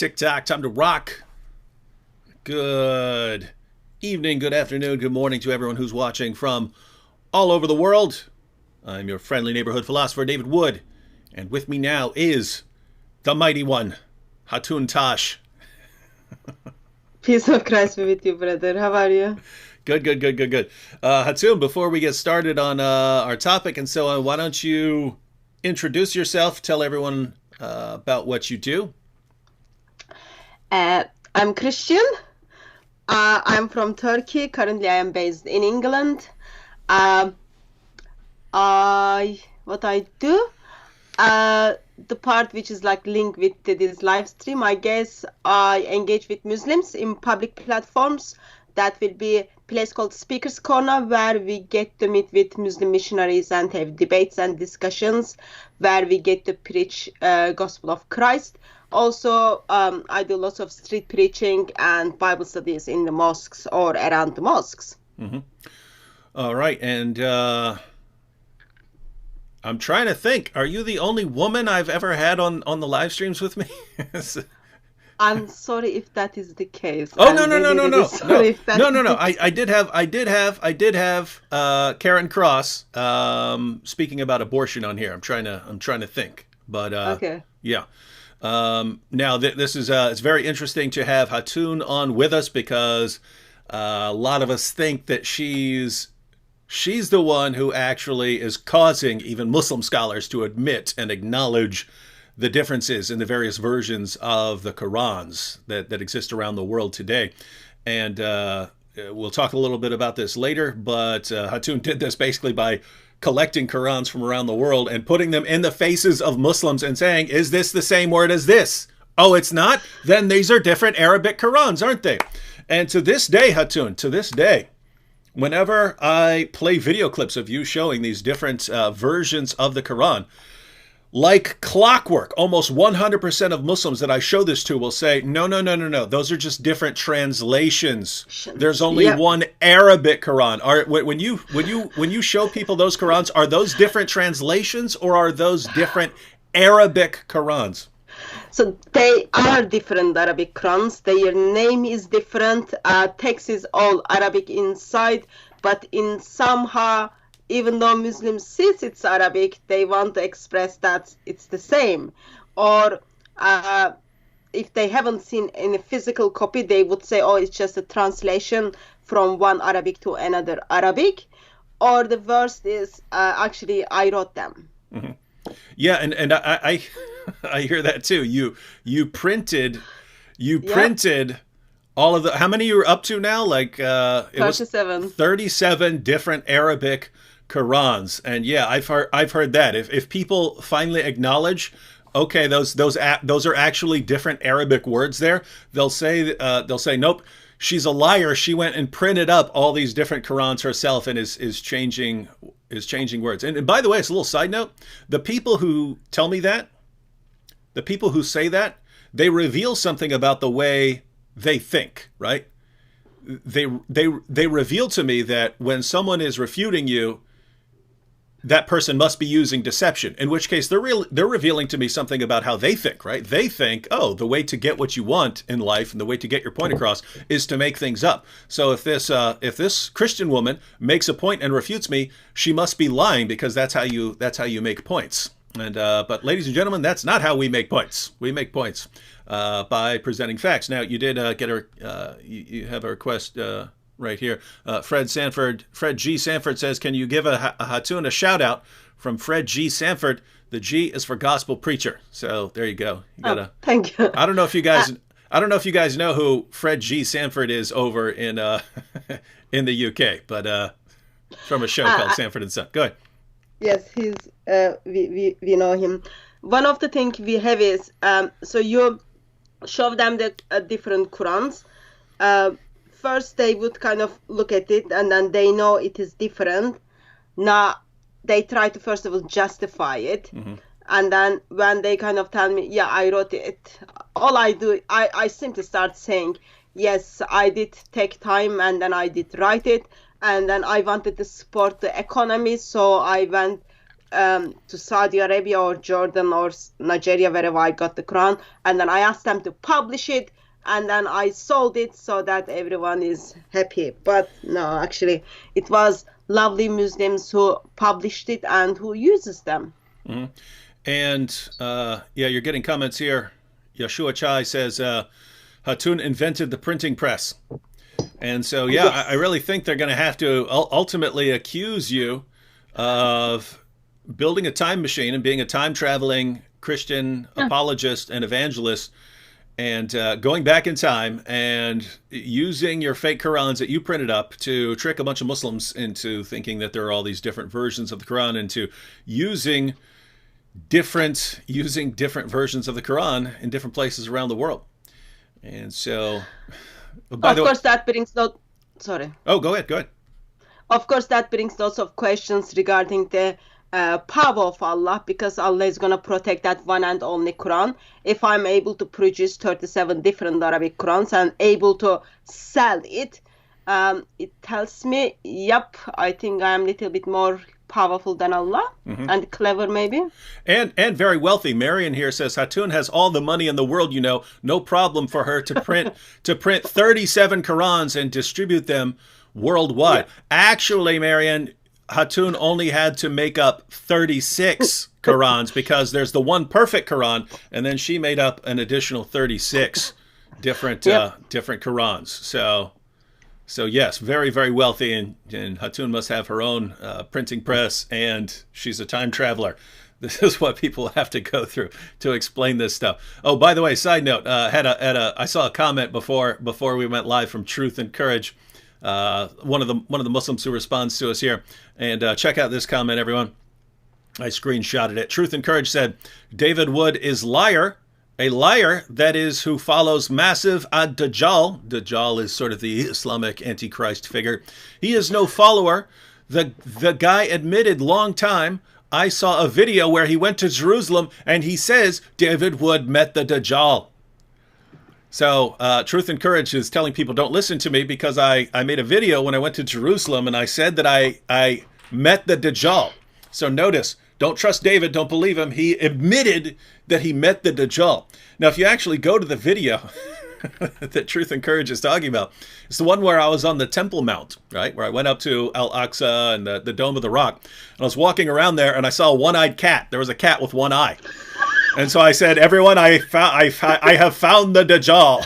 Tick-tock, time to rock. Good evening, good afternoon, good morning to everyone who's watching from all over the world. I'm your friendly neighborhood philosopher, David Wood. And with me now is the mighty one, Hatun Tash. Peace of Christ be with you, brother. How are you? Good. Hatun, before we get started on our topic and so on, why don't you introduce yourself, tell everyone about what you do. I'm Christian. I'm from Turkey. Currently, I am based in England. What I do, the part which is like linked with this live stream, I guess I engage with Muslims in public platforms. That will be a place called Speaker's Corner, where we get to meet with Muslim missionaries and have debates and discussions, where we get to preach Gospel of Christ. Also, I do lots of street preaching and Bible studies in the mosques or around the mosques. Mm-hmm. All right, and I'm trying to think. Are you the only woman I've ever had on the live streams with me? I'm sorry if that is the case. Oh, no. No. I did have Karen Cross speaking about abortion on here. I'm trying to think, but okay. Yeah. Now this is it's very interesting to have Hatun on with us because a lot of us think that she's the one who actually is causing even Muslim scholars to admit and acknowledge the differences in the various versions of the Qurans that exist around the world today. And we'll talk a little bit about this later, but Hatun did this basically by collecting Qurans from around the world and putting them in the faces of Muslims and saying, is this the same word as this? Oh, it's not? Then these are different Arabic Qurans, aren't they? And to this day, Hatun, whenever I play video clips of you showing these different versions of the Quran, like clockwork, almost 100% of Muslims that I show this to will say, no. Those are just different translations. There's only one Arabic Quran. When you show people those Qurans, are those different translations or are those different Arabic Qurans? So they are different Arabic Qurans. Their name is different. Text is all Arabic inside, but in somehow, even though Muslims says it's Arabic, they want to express that it's the same. Or if they haven't seen in a physical copy, they would say, oh, it's just a translation from one Arabic to another Arabic. Or the verse is, actually, I wrote them. Mm-hmm. Yeah, and I I hear that too. You printed all of the, how many you're up to now? Like 37. 37 different Arabic Qurans. And yeah, I've heard that. If people finally acknowledge, okay, those are actually different Arabic words there, they'll say nope, she's a liar. She went and printed up all these different Qurans herself and is changing words. And by the way, it's a little side note. The people who tell me that, the people who say that, they reveal something about the way they think, right? They reveal to me that when someone is refuting you, that person must be using deception, in which case they're revealing to me something about how they think, right? They think, oh, the way to get what you want in life and the way to get your point across is to make things up. So if this Christian woman makes a point and refutes me, she must be lying because that's how you make points. And but ladies and gentlemen, that's not how we make points. We make points by presenting facts. Now, you did get you have a request right here. Fred G. Sanford says, can you give a Hatun a shout out from Fred G. Sanford? The G is for gospel preacher. So there you go. You gotta, thank you. I don't know if you guys know who Fred G. Sanford is over in in the UK, but from a show called Sanford and Son. Go ahead. Yes, he's we know him. One of the things we have is so you show them the different Qurans. First, they would kind of look at it, and then they know it is different. Now, they try to first of all justify it, Mm-hmm. and then when they kind of tell me, yeah, I wrote it, all I do, I simply start saying, yes, I did take time, and then I did write it, and then I wanted to support the economy, so I went to Saudi Arabia or Jordan or Nigeria, wherever I got the Quran, and then I asked them to publish it, and then I sold it so that everyone is happy. But no, actually, it was lovely Muslims who published it and who uses them. Mm-hmm. And yeah, you're getting comments here. Yeshua Chai says Hatun invented the printing press. And so, yeah, Yes. I really think they're going to have to ultimately accuse you of building a time machine and being a time-traveling Christian apologist and evangelist, and going back in time and using your fake Qurans that you printed up to trick a bunch of Muslims into thinking that there are all these different versions of the Quran, and to using different versions of the Quran in different places around the world. And so, by Of the way, course, that brings sorry. oh, go ahead. Of course, that brings lots of questions regarding the power of Allah, because Allah is going to protect that one and only Quran. If I'm able to produce 37 different Arabic Qurans and able to sell it, it tells me, yep, I think I'm a little bit more powerful than Allah, and clever maybe. And very wealthy. Marion here says Hatun has all the money in the world, you know, no problem for her to print 37 Qurans and distribute them worldwide. Yeah. Actually, Marion, Hatun only had to make up 36 Qurans because there's the one perfect Quran, and then she made up an additional 36 different different Qurans. So yes, very, very wealthy, and Hatun must have her own printing press, and she's a time traveler. This is what people have to go through to explain this stuff. Oh, by the way, side note, I saw a comment before we went live from Truth and Courage, one of the Muslims who responds to us here, and check out this comment, everyone. I screenshotted it. Truth and Courage said, David Wood is liar. A liar, that is, who follows Massive ad-Dajjal. Dajjal is sort of the Islamic Antichrist figure. He is no follower. The guy admitted long time. I saw a video where he went to Jerusalem and he says David Wood met the Dajjal. So Truth and Courage is telling people, don't listen to me because I made a video when I went to Jerusalem and I said that I met the Dajjal. So notice, don't trust David, don't believe him. He admitted that he met the Dajjal. Now, if you actually go to the video that Truth and Courage is talking about, it's the one where I was on the Temple Mount, right? Where I went up to Al-Aqsa and the Dome of the Rock. And I was walking around there and I saw a one-eyed cat. There was a cat with one eye. And so I said, everyone, I have found the Dajjal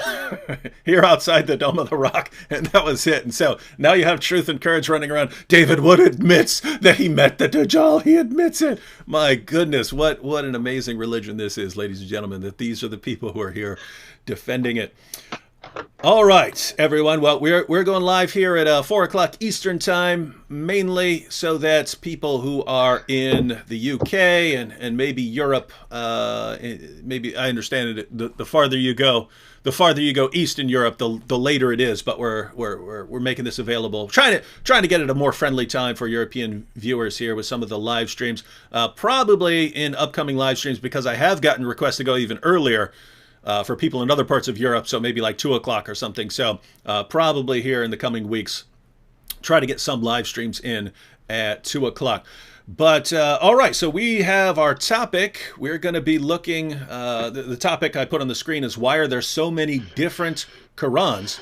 here outside the Dome of the Rock. And that was it. And so now you have Truth and Courage running around. David Wood admits that he met the Dajjal. He admits it. My goodness, what an amazing religion this is, ladies and gentlemen, that these are the people who are here defending it. All right, everyone. Well, we're going live here at 4 o'clock Eastern time, mainly so that people who are in the UK and maybe Europe, maybe I understand it. The farther you go east in Europe, the later it is. But we're making this available, trying to get it a more friendly time for European viewers here with some of the live streams. Probably in upcoming live streams, because I have gotten requests to go even earlier. For people in other parts of Europe, so maybe like 2 o'clock or something. So probably here in the coming weeks, try to get some live streams in at 2 o'clock. But all right, so we have our topic. We're going to be looking, the topic I put on the screen is why are there so many different Qurans?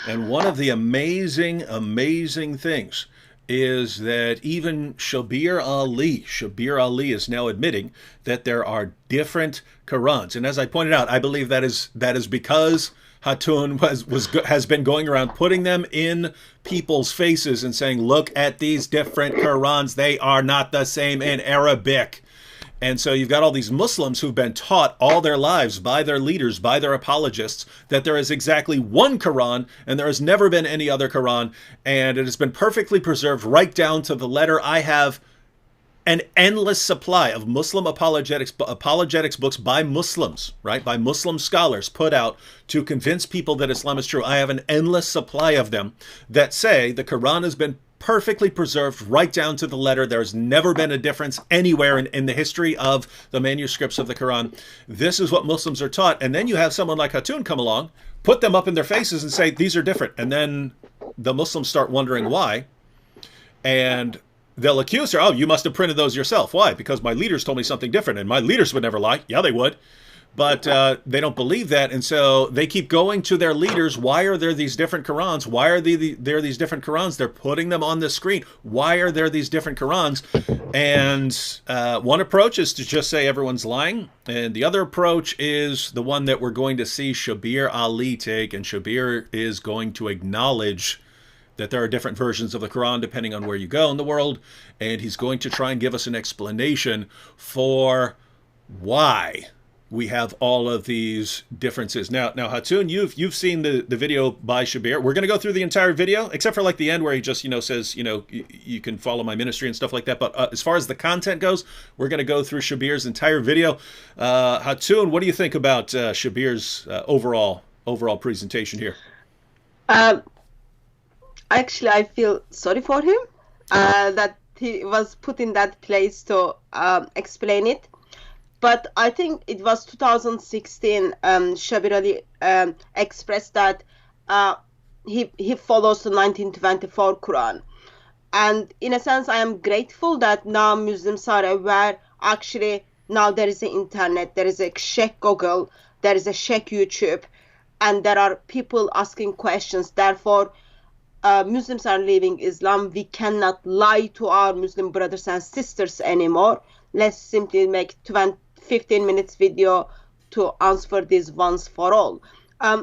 And one of the amazing things is that even Shabir Ali is now admitting that there are different Qurans. And as I pointed out, I believe that is because Hatun has been going around putting them in people's faces and saying, look at these different Qurans. They are not the same in Arabic. And so you've got all these Muslims who've been taught all their lives by their leaders, by their apologists, that there is exactly one Quran and there has never been any other Quran. And it has been perfectly preserved right down to the letter. I have an endless supply of Muslim apologetics books by Muslims, right? By Muslim scholars put out to convince people that Islam is true. I have an endless supply of them that say the Quran has been perfectly preserved right down to the letter. There's never been a difference anywhere in the history of the manuscripts of the Quran. This is what Muslims are taught. And then you have someone like Hatun come along, put them up in their faces and say, these are different. And then the Muslims start wondering why. And they'll accuse her, oh, you must have printed those yourself. Why? Because my leaders told me something different, and my leaders would never lie. Yeah, they would. But they don't believe that, and so they keep going to their leaders. Why are there these different Qurans? Why are there these different Qurans? They're putting them on the screen. Why are there these different Qurans? And one approach is to just say everyone's lying, and the other approach is the one that we're going to see Shabir Ali take, and Shabir is going to acknowledge that there are different versions of the Quran depending on where you go in the world, and he's going to try and give us an explanation for why we have all of these differences. Now, Hatun, you've seen the video by Shabir. We're going to go through the entire video, except for like the end where he just says you can follow my ministry and stuff like that. But as far as the content goes, we're going to go through Shabir's entire video. Hatun, what do you think about Shabir's overall presentation here? Actually, I feel sorry for him that he was put in that place to explain it. But I think it was 2016, Shabir Ali expressed that he follows the 1924 Quran. And in a sense, I am grateful that now Muslims are aware, actually, now there is the internet, there is a Sheikh Google, there is a Sheikh YouTube, and there are people asking questions. Therefore, Muslims are leaving Islam. We cannot lie to our Muslim brothers and sisters anymore. Let's simply make 15 minutes video to answer this once for all.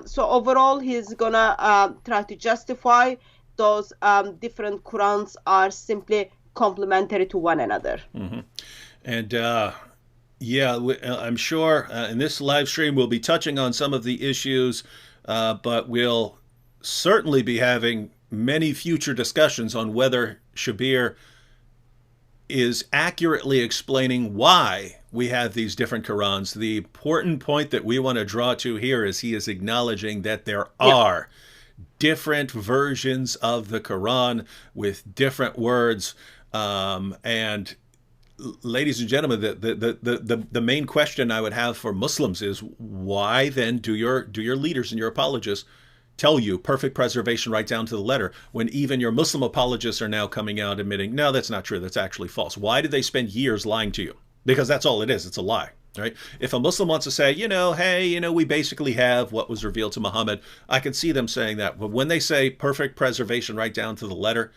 So overall, he's gonna try to justify those different Qurans are simply complementary to one another. Mm-hmm. And yeah, I'm sure in this live stream we'll be touching on some of the issues, but we'll certainly be having many future discussions on whether Shabir is accurately explaining why we have these different Qurans. The important point that we want to draw to here is he is acknowledging that there are different versions of the Quran with different words. And ladies and gentlemen, the main question I would have for Muslims is, why then do your leaders and your apologists tell you perfect preservation right down to the letter, when even your Muslim apologists are now coming out admitting, no, that's not true, that's actually false? Why did they spend years lying to you? Because that's all it is, it's a lie, right? If a Muslim wants to say, hey, we basically have what was revealed to Muhammad, I can see them saying that. But when they say perfect preservation right down to the letter,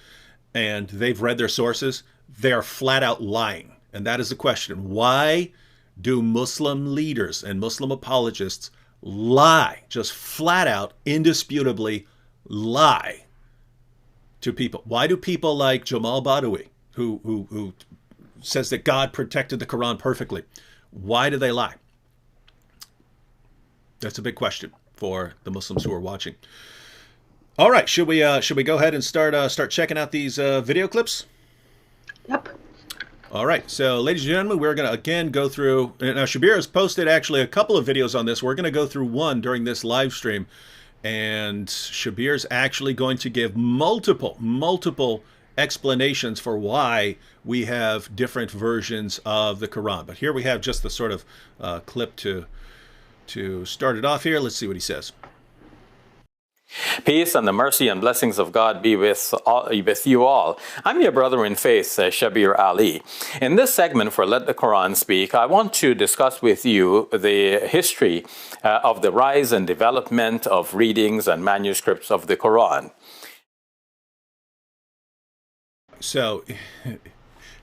and they've read their sources, they are flat out lying. And that is the question. Why do Muslim leaders and Muslim apologists lie, just flat out, indisputably lie to people? Why do people like Jamal Badawi, who says that God protected the Quran perfectly, why do they lie? That's a big question for the Muslims who are watching. All right, should we go ahead and start checking out these video clips? Yep. All right, so ladies and gentlemen, we're going to again go through. Now, Shabir has posted actually a couple of videos on this. We're going to go through one during this live stream, and Shabir's actually going to give multiple explanations for why we have different versions of the Quran. But here we have just the sort of clip to start it off here. Let's see what he says. Peace and the mercy and blessings of God be with you all. I'm your brother in faith, Shabir Ali. In this segment for Let the Quran Speak, I want to discuss with you the history of the rise and development of readings and manuscripts of the Quran. So,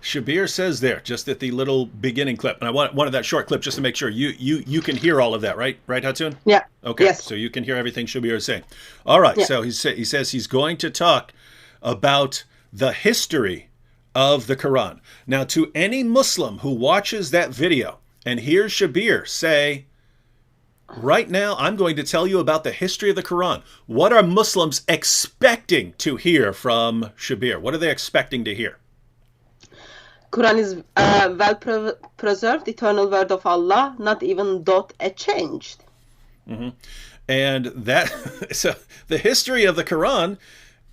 Shabir says there, just at the little beginning clip, and I wanted that short clip just to make sure you can hear all of that, right, Hatun? Yeah. Okay. Yes. So you can hear everything Shabir is saying. All right. Yeah. So he says he's going to talk about the history of the Quran. Now, to any Muslim who watches that video and hears Shabir say, right now I'm going to tell you about the history of the Quran, what are Muslims expecting to hear from Shabir? What are they expecting to hear? Quran is well preserved, eternal word of Allah, not even dot changed. Mm-hmm. And that, so the history of the Quran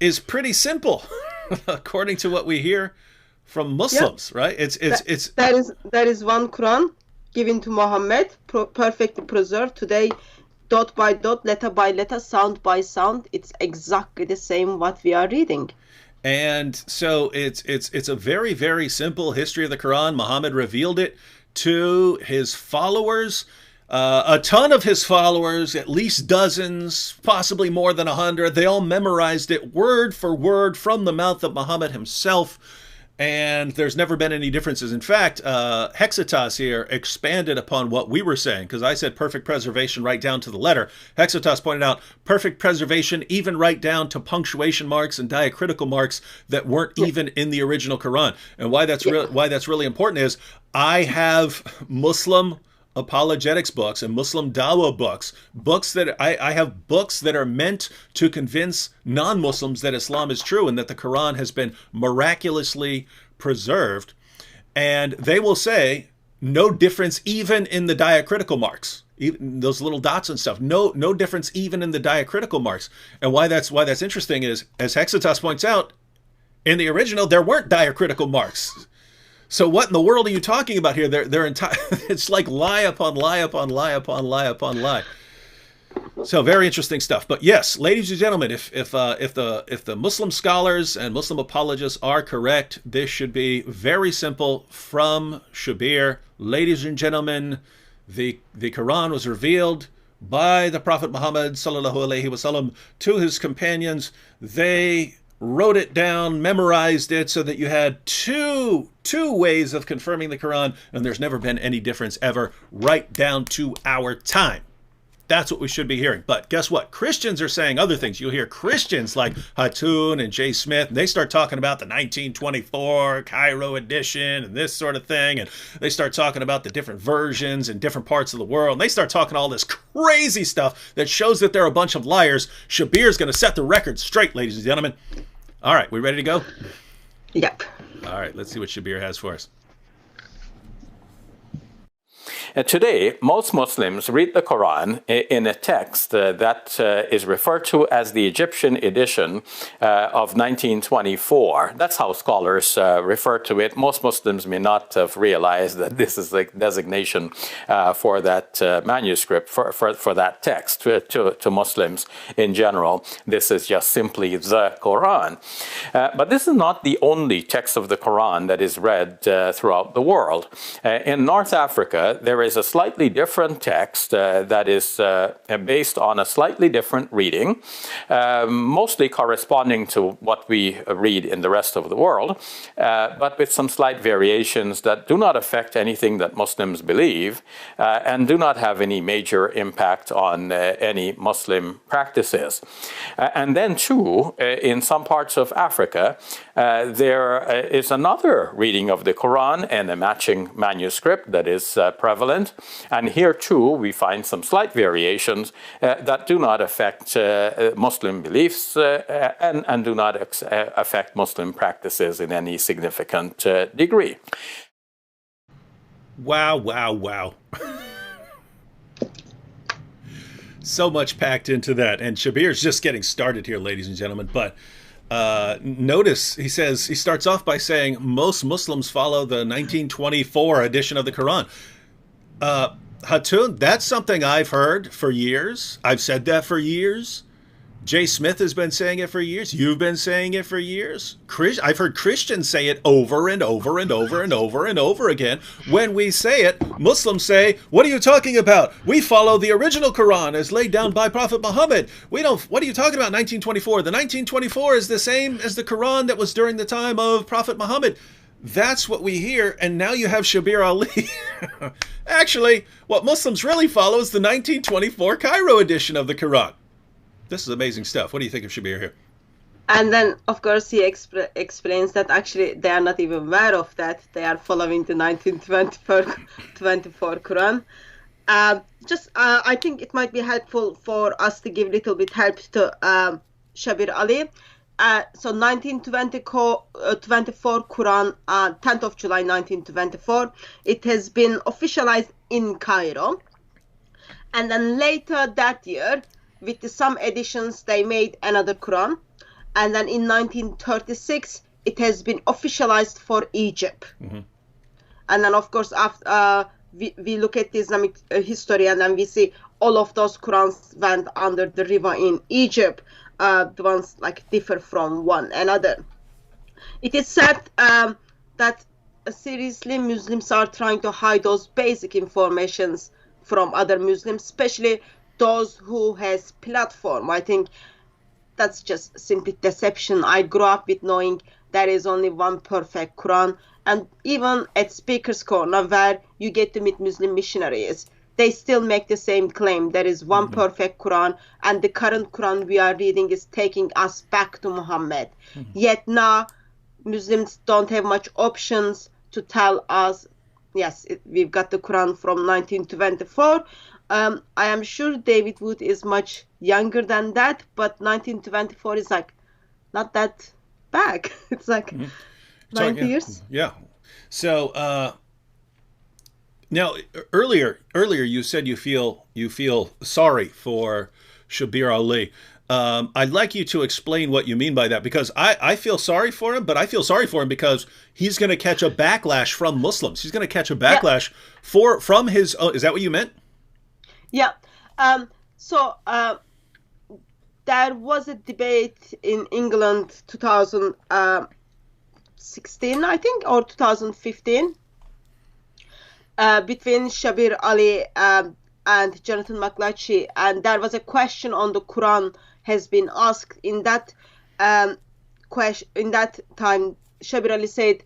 is pretty simple, according to what we hear from Muslims, right? There is one Quran given to Muhammad, perfectly preserved today, dot by dot, letter by letter, sound by sound. It's exactly the same what we are reading. And so it's a very, very simple history of the Quran. Muhammad revealed it to his followers. A ton of his followers, at least dozens, possibly more than 100, they all memorized it word for word from the mouth of Muhammad himself. And there's never been any differences. In fact, Hexitas here expanded upon what we were saying, because I said perfect preservation right down to the letter. Hexitas pointed out perfect preservation even right down to punctuation marks and diacritical marks that weren't even in the original Quran. And why that's really important is I have Muslim apologetics books and Muslim Dawah books that I have books that are meant to convince non-Muslims that Islam is true and that the Quran has been miraculously preserved. And they will say no difference even in the diacritical marks, even those little dots and stuff. No difference even in the diacritical marks. And why that's interesting is, as Hexitas points out, in the original there weren't diacritical marks. So what in the world are you talking about here? They're entire. It's like lie upon lie upon lie upon lie upon lie. So very interesting stuff. But yes, ladies and gentlemen, if the Muslim scholars and Muslim apologists are correct, this should be very simple from Shabir. Ladies and gentlemen, the Quran was revealed by the Prophet Muhammad sallallahu alaihi wasallam to his companions. They wrote it down, memorized it, so that you had two ways of confirming the Quran, and there's never been any difference ever, right down to our time. That's what we should be hearing. But guess what? Christians are saying other things. You'll hear Christians like Hatun and Jay Smith, and they start talking about the 1924 Cairo edition and this sort of thing, and they start talking about the different versions in different parts of the world, and they start talking all this crazy stuff that shows that they're a bunch of liars. Shabir's going to set the record straight, ladies and gentlemen. All right, we ready to go? Yep. All right, let's see what Shabir has for us. Today, most Muslims read the Quran in a text that is referred to as the Egyptian edition of 1924. That's how scholars refer to it. Most Muslims may not have realized that this is the designation for that manuscript, for that text to Muslims in general. This is just simply the Quran. But this is not the only text of the Quran that is read throughout the world. In North Africa, there is a slightly different text that is based on a slightly different reading, mostly corresponding to what we read in the rest of the world, but with some slight variations that do not affect anything that Muslims believe and do not have any major impact on any Muslim practices. And then too, in some parts of Africa, there is another reading of the Quran and a matching manuscript that is prevalent. And here too, we find some slight variations that do not affect Muslim beliefs and do not affect Muslim practices in any significant degree. Wow, wow, wow. So much packed into that. And Shabir's just getting started here, ladies and gentlemen. But notice he starts off by saying most Muslims follow the 1924 edition of the Quran. Hatun, that's something I've heard for years. I've said that for years. Jay Smith has been saying it for years. You've been saying it for years. I've heard Christians say it over and over and over and over and over again. When we say it, Muslims say, what are you talking about? We follow the original Quran as laid down by Prophet Muhammad. What are you talking about, 1924? The 1924 is the same as the Quran that was during the time of Prophet Muhammad. That's what we hear, and now you have Shabir Ali. Actually, what Muslims really follow is the 1924 Cairo edition of the Quran. This is amazing stuff. What do you think of Shabir here? And then, of course, he explains that actually they are not even aware of that. They are following the 1924 Quran. I think it might be helpful for us to give a little bit help to Shabir Ali. So 1924 Quran, 10th of July 1924, it has been officialized in Cairo. And then later that year, with some additions, they made another Quran. And then in 1936, it has been officialized for Egypt. Mm-hmm. And then, of course, after we look at the Islamic history, and then we see all of those Qurans went under the river in Egypt. The ones like differ from one another. it is sad that seriously Muslims are trying to hide those basic informations from other Muslims, especially those who has platform. I think that's just simply deception. I grew up with knowing there is only one perfect Quran, and even at Speaker's Corner, where you get to meet Muslim missionaries, they still make the same claim. There is one perfect Quran, and the current Quran we are reading is taking us back to Muhammad. Yet now, Muslims don't have much options to tell us, yes, we've got the Quran from 1924. I am sure David Wood is much younger than that, but 1924 is like not that back. It's like 90 years. Yeah. So now earlier you said you feel sorry for Shabir Ali. I'd like you to explain what you mean by that, because I feel sorry for him, but I feel sorry for him because he's going to catch a backlash from Muslims. He's going to catch a backlash from his. Is that what you meant? Yeah. So there was a debate in England 2016, I think, or 2015, between Shabir Ali and Jonathan McLatchy, and there was a question on the Quran has been asked. In that question, in that time, Shabir Ali said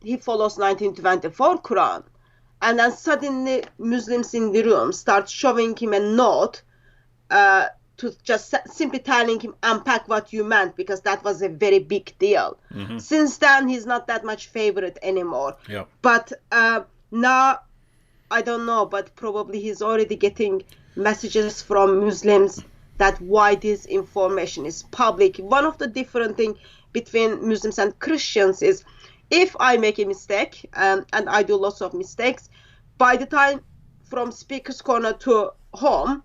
he follows 1924 Quran. And then suddenly Muslims in the room start showing him a note to just simply telling him, unpack what you meant, because that was a very big deal. Since then, he's not that much favorite anymore. Yeah. But now, I don't know, but probably he's already getting messages from Muslims that why this information is public. One of the different things between Muslims and Christians is, if I make a mistake, and I do lots of mistakes, by the time from Speaker's Corner to home,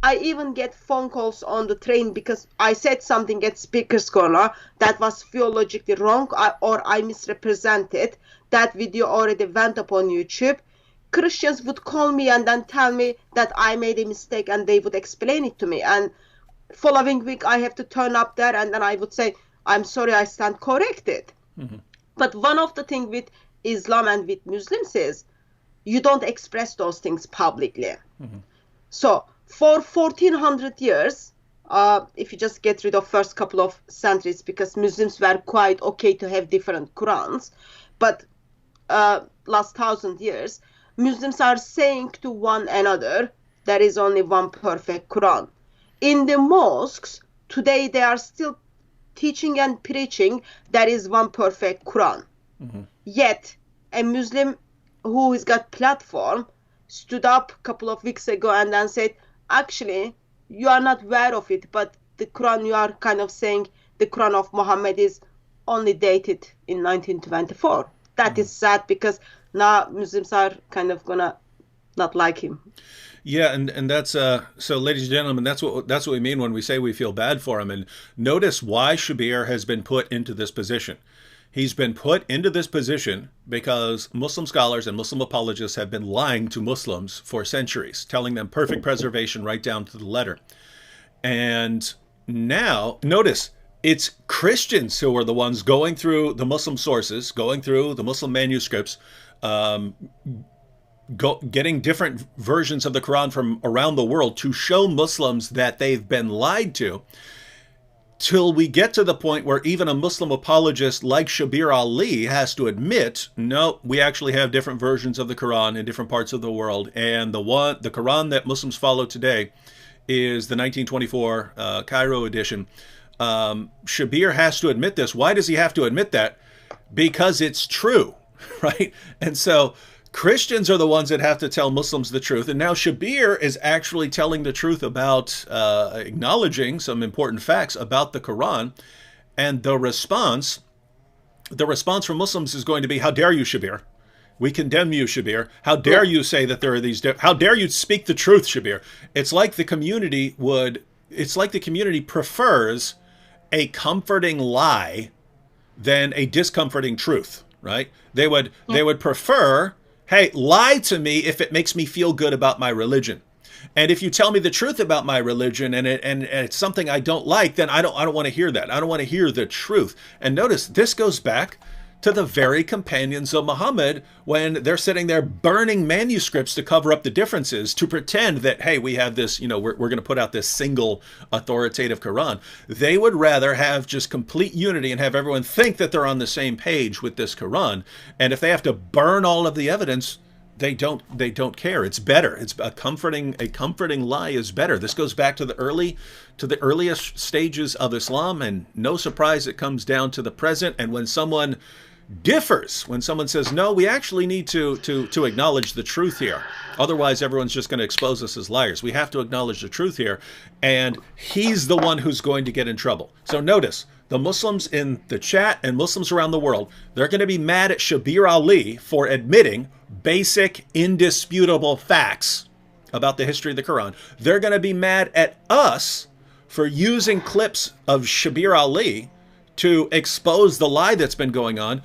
I even get phone calls on the train because I said something at Speaker's Corner that was theologically wrong, or I misrepresented. That video already went up on YouTube. Christians would call me and then tell me that I made a mistake, and they would explain it to me. And following week, I have to turn up there, and then I would say, I'm sorry, I stand corrected. But one of the things with Islam and with Muslims is you don't express those things publicly. So for 1400 years, if you just get rid of first couple of centuries, because Muslims were quite okay to have different Qurans, but last 1,000 years, Muslims are saying to one another, there is only one perfect Quran. In the mosques, today they are still teaching and preaching there is one perfect Quran. Yet a Muslim who has got platform stood up a couple of weeks ago and then said, actually, you are not aware of it, but the Quran, you are kind of saying the Quran of Muhammad is only dated in 1924. That is sad, because now Muslims are kind of gonna not like him. Yeah, and that's so, ladies and gentlemen, that's what we mean when we say we feel bad for him. And notice why Shabir has been put into this position. He's been put into this position because Muslim scholars and Muslim apologists have been lying to Muslims for centuries, telling them perfect preservation right down to the letter. And now, notice, it's Christians who are the ones going through the Muslim sources, going through the Muslim manuscripts, getting different versions of the Quran from around the world to show Muslims that they've been lied to, till we get to the point where even a Muslim apologist like Shabir Ali has to admit, no, we actually have different versions of the Quran in different parts of the world, and the Quran that Muslims follow today is the 1924 Cairo edition. Shabir has to admit this. Why does he have to admit that? Because it's true, right? And so Christians are the ones that have to tell Muslims the truth. And now Shabir is actually telling the truth about acknowledging some important facts about the Quran. And the response from Muslims is going to be, how dare you, Shabir? We condemn you, Shabir. How dare you say that there are these, how dare you speak the truth, Shabir? It's like the community prefers a comforting lie than a discomforting truth, right? They would prefer, hey, lie to me if it makes me feel good about my religion. And if you tell me the truth about my religion and it's something I don't like, then I don't want to hear that. I don't want to hear the truth. And notice this goes back to the very companions of Muhammad when they're sitting there burning manuscripts to cover up the differences, to pretend that, hey, we have this, we're going to put out this single authoritative Quran. They would rather have just complete unity and have everyone think that they're on the same page with this Quran. And if they have to burn all of the evidence, they don't care. It's better. It's a comforting lie is better. This goes back to the earliest stages of Islam, and no surprise it comes down to the present. And when someone differs, when someone says, no, we actually need to acknowledge the truth here, otherwise everyone's just going to expose us as liars. We have to acknowledge the truth here, and he's the one who's going to get in trouble. So notice, the Muslims in the chat and Muslims around the world, they're going to be mad at Shabir Ali for admitting basic, indisputable facts about the history of the Quran. They're going to be mad at us for using clips of Shabir Ali to expose the lie that's been going on.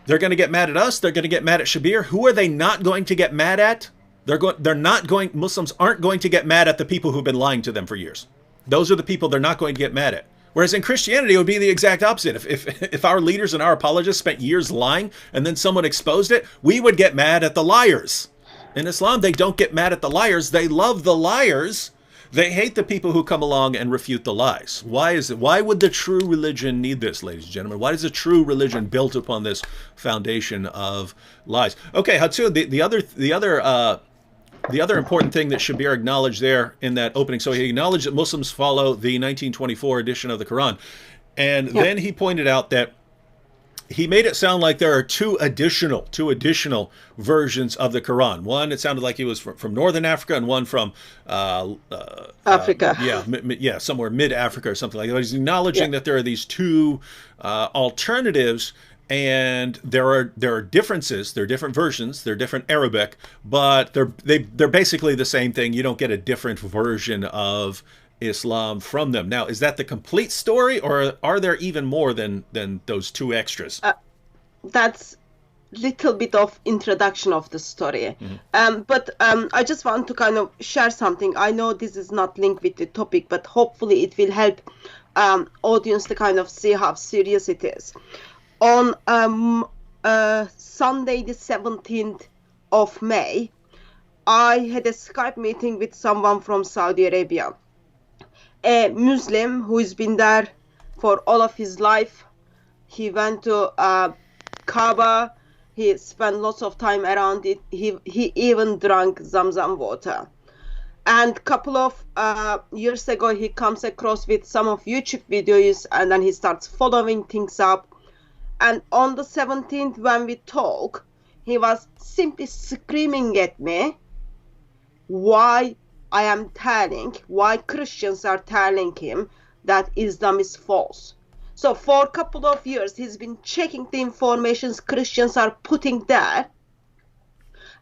They're going to get mad at us. They're going to get mad at Shabir. Who are they not going to get mad at? Muslims aren't going to get mad at the people who've been lying to them for years. Those are the people they're not going to get mad at. Whereas in Christianity, it would be the exact opposite. If our leaders and our apologists spent years lying and then someone exposed it, we would get mad at the liars. In Islam, they don't get mad at the liars. They love the liars. They hate the people who come along and refute the lies. Why is it? Why would the true religion need this, ladies and gentlemen? Why is a true religion built upon this foundation of lies? Okay, Hatsu, the other important thing that Shabir acknowledged there in that opening, so he acknowledged that Muslims follow the 1924 edition of the Quran. And then he pointed out that he made it sound like there are two additional versions of the Quran. One, it sounded like he was from Northern Africa, and one from Africa. Somewhere mid-Africa or something like that. He's acknowledging that there are these two alternatives. And there are differences. There are different versions. They're different Arabic, but they're basically the same thing. You don't get a different version of Islam from them. Now, is that the complete story, or are there even more than those two extras? That's little bit of introduction of the story. But I just want to kind of share something. I know this is not linked with the topic, but hopefully it will help audience to kind of see how serious it is. On Sunday, the 17th of May, I had a Skype meeting with someone from Saudi Arabia, a Muslim who has been there for all of his life. He went to Kaaba. He spent lots of time around it. He even drank Zamzam water. And a couple of years ago, he comes across with some of YouTube videos, and then he starts following things up. And on the 17th, when we talk, he was simply screaming at me why Christians are telling him that Islam is false. So for a couple of years, he's been checking the informations Christians are putting there,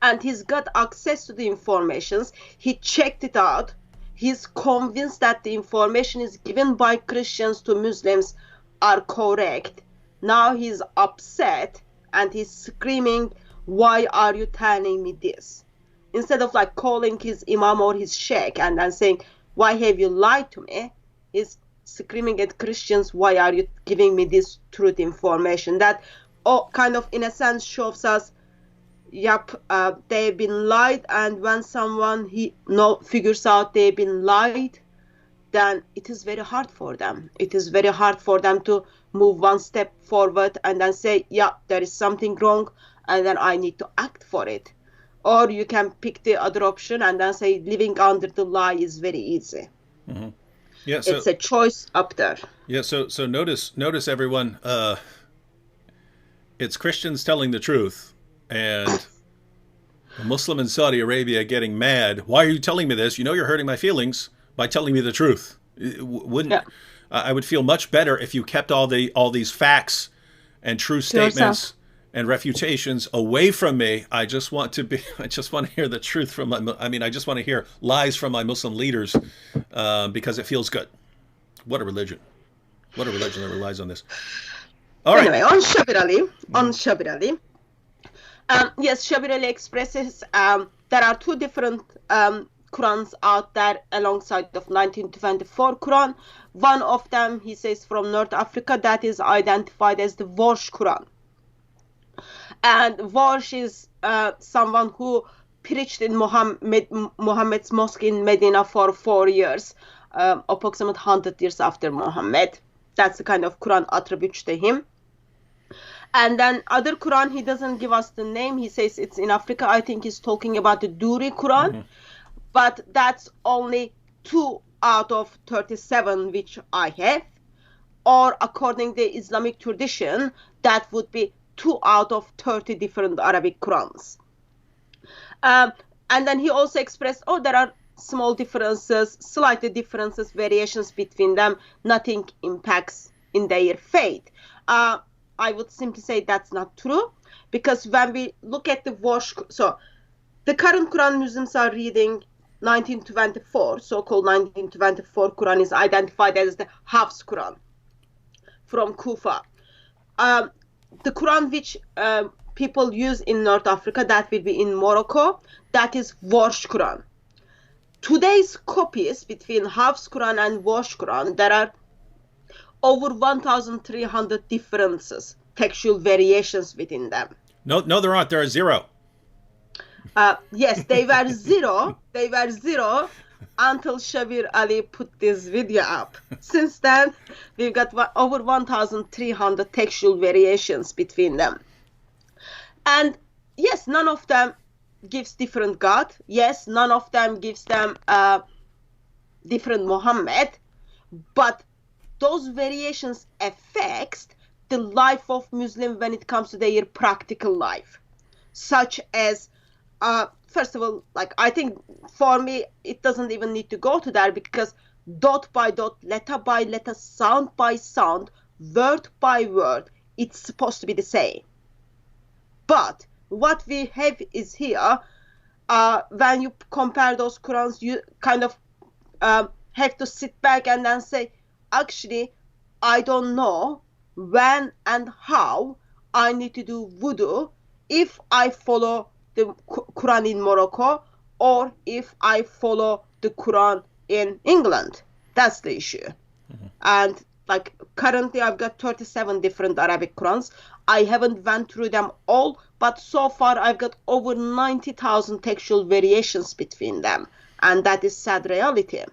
and he's got access to the informations. He checked it out. He's convinced that the information is given by Christians to Muslims are correct. Now he's upset and he's screaming, why are you telling me this? Instead of like calling his imam or his sheikh and then saying, why have you lied to me? He's screaming at Christians, why are you giving me this truth information? That kind of in a sense shows us, they've been lied, and when someone figures out they've been lied, then it is very hard for them. It is very hard for them to move one step forward and then say, there is something wrong, and then I need to act for it. Or you can pick the other option and then say living under the lie is very easy. Mm-hmm. Yeah, so, it's a choice up there. Yeah, so notice everyone, it's Christians telling the truth, and a Muslim in Saudi Arabia getting mad. Why are you telling me this? You know you're hurting my feelings by telling me the truth. I would feel much better if you kept all these facts and true statements and refutations away from me. I just want to hear the truth from I just want to hear lies from my Muslim leaders because it feels good. What a religion. What a religion that relies on this. All right. Anyway, on Shabir Ali. Yes, Shabir Ali expresses there are two different Qurans out there alongside of 1924 Quran. One of them, he says, from North Africa, that is identified as the Warsh Quran. And Warsh is someone who preached in Muhammad's mosque in Medina for 4 years, approximately 100 years after Muhammad. That's the kind of Quran attributes to him. And then other Quran, he doesn't give us the name. He says it's in Africa. I think he's talking about the Duri Quran. But that's only 2 out of 37 which I have. Or according to Islamic tradition, that would be 2 out of 30 different Arabic Qurans. And then he also expressed, there are small differences, slightly differences, variations between them. Nothing impacts in their faith. I would simply say that's not true, because when we look at the Warsh, so the current Quran Muslims are reading 1924, so-called 1924 Quran is identified as the Hafs Quran from Kufa. The Quran which people use in North Africa, that will be in Morocco, that is Warsh Quran. Today's copies between Hafs Quran and Warsh Quran, there are over 1,300 differences, textual variations within them. No, there aren't. There are 0. Yes, they were 0. They were 0 until Shabir Ali put this video up. Since then, we've got over 1,300 textual variations between them. And yes, none of them gives different God. Yes, none of them gives them different Muhammad. But those variations affect the life of Muslim when it comes to their practical life, such as first of all, like, I think for me it doesn't even need to go to there, because dot by dot, letter by letter, sound by sound, word by word, it's supposed to be the same. But what we have is here, when you compare those Qurans, you kind of have to sit back and then say, actually, I don't know when and how I need to do wudu if I follow the Quran in Morocco or if I follow the Quran in England. That's the issue. And like currently I've got 37 different Arabic Qurans. I haven't went through them all, but so far I've got over 90,000 textual variations between them. And that is sad reality.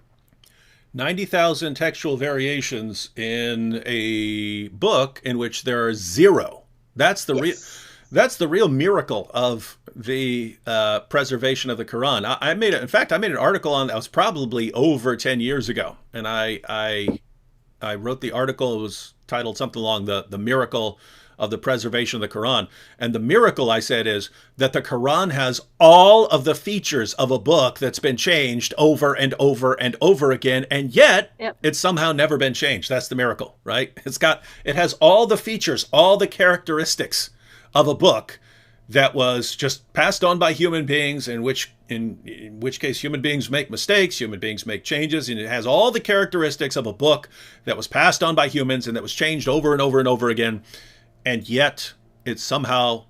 90,000 textual variations in a book in which there are 0. That's the That's the real miracle of the preservation of the Quran. I made an article on that. Was probably over 10 years ago, and I wrote the article. It was titled something along the miracle of the preservation of the Quran. And the miracle, I said, is that the Quran has all of the features of a book that's been changed over and over and over again, and yet it's somehow never been changed. That's the miracle, right? It has all the features, all the characteristics of a book that was just passed on by human beings, in which case human beings make mistakes, human beings make changes, and it has all the characteristics of a book that was passed on by humans and that was changed over and over and over again, and yet it's somehow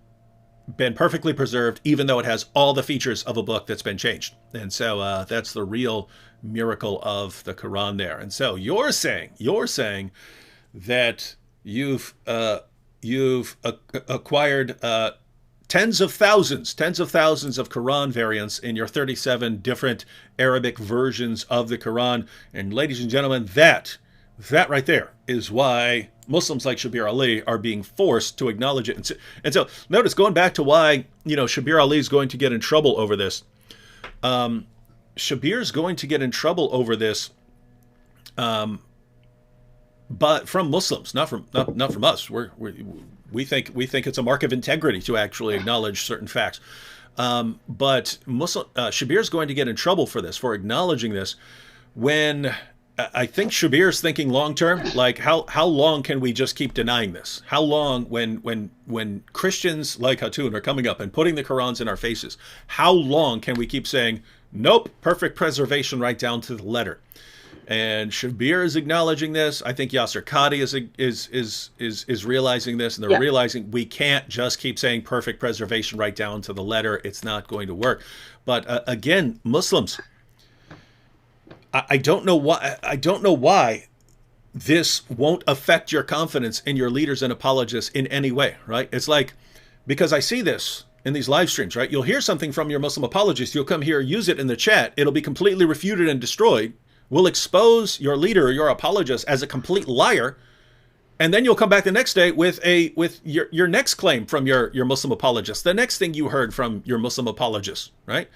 been perfectly preserved, even though it has all the features of a book that's been changed. And so that's the real miracle of the Quran there. And so you're saying that you've acquired tens of thousands of Quran variants in your 37 different Arabic versions of the Quran. And ladies and gentlemen, that right there is why Muslims like Shabir Ali are being forced to acknowledge it. And so notice, going back to why, Shabir Ali is going to get in trouble over this. Shabir's going to get in trouble over this, but from Muslims, not from us. We think it's a mark of integrity to actually acknowledge certain facts. But Shabir's going to get in trouble for this, for acknowledging this, when I think Shabir's thinking long term, like how long can we just keep denying this? How long, when Christians like Hatun are coming up and putting the Qurans in our faces, how long can we keep saying, nope, perfect preservation right down to the letter? And Shabir is acknowledging this. I think Yasser Qadi is realizing this, and they're realizing we can't just keep saying perfect preservation right down to the letter. It's not going to work. But again, Muslims, I don't know why. I don't know why this won't affect your confidence in your leaders and apologists in any way, right? It's like, because I see this in these live streams, right? You'll hear something from your Muslim apologist. You'll come here, use it in the chat. It'll be completely refuted and destroyed. We'll expose your leader or your apologist as a complete liar. And then you'll come back the next day with your next claim from your Muslim apologist, the next thing you heard from your Muslim apologist, right?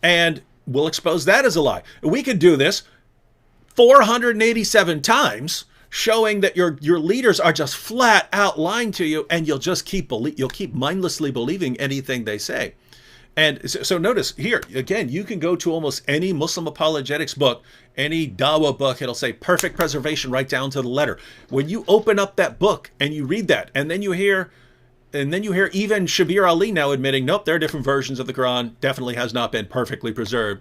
And we'll expose that as a lie. We could do this 487 times, showing that your leaders are just flat out lying to you, and you'll keep mindlessly believing anything they say. And so notice here, again, you can go to almost any Muslim apologetics book, any Dawah book, it'll say perfect preservation right down to the letter. When you open up that book and you read that, and then you hear even Shabir Ali now admitting, nope, there are different versions of the Quran, definitely has not been perfectly preserved.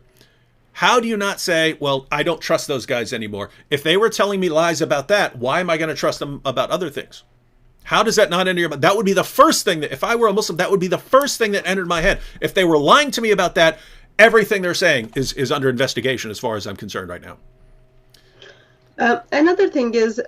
How do you not say, well, I don't trust those guys anymore? If they were telling me lies about that, why am I going to trust them about other things? How does that not enter your mind? That would be the first thing that, if I were a Muslim, that would be the first thing that entered my head. If they were lying to me about that, everything they're saying is under investigation as far as I'm concerned right now. Another thing is,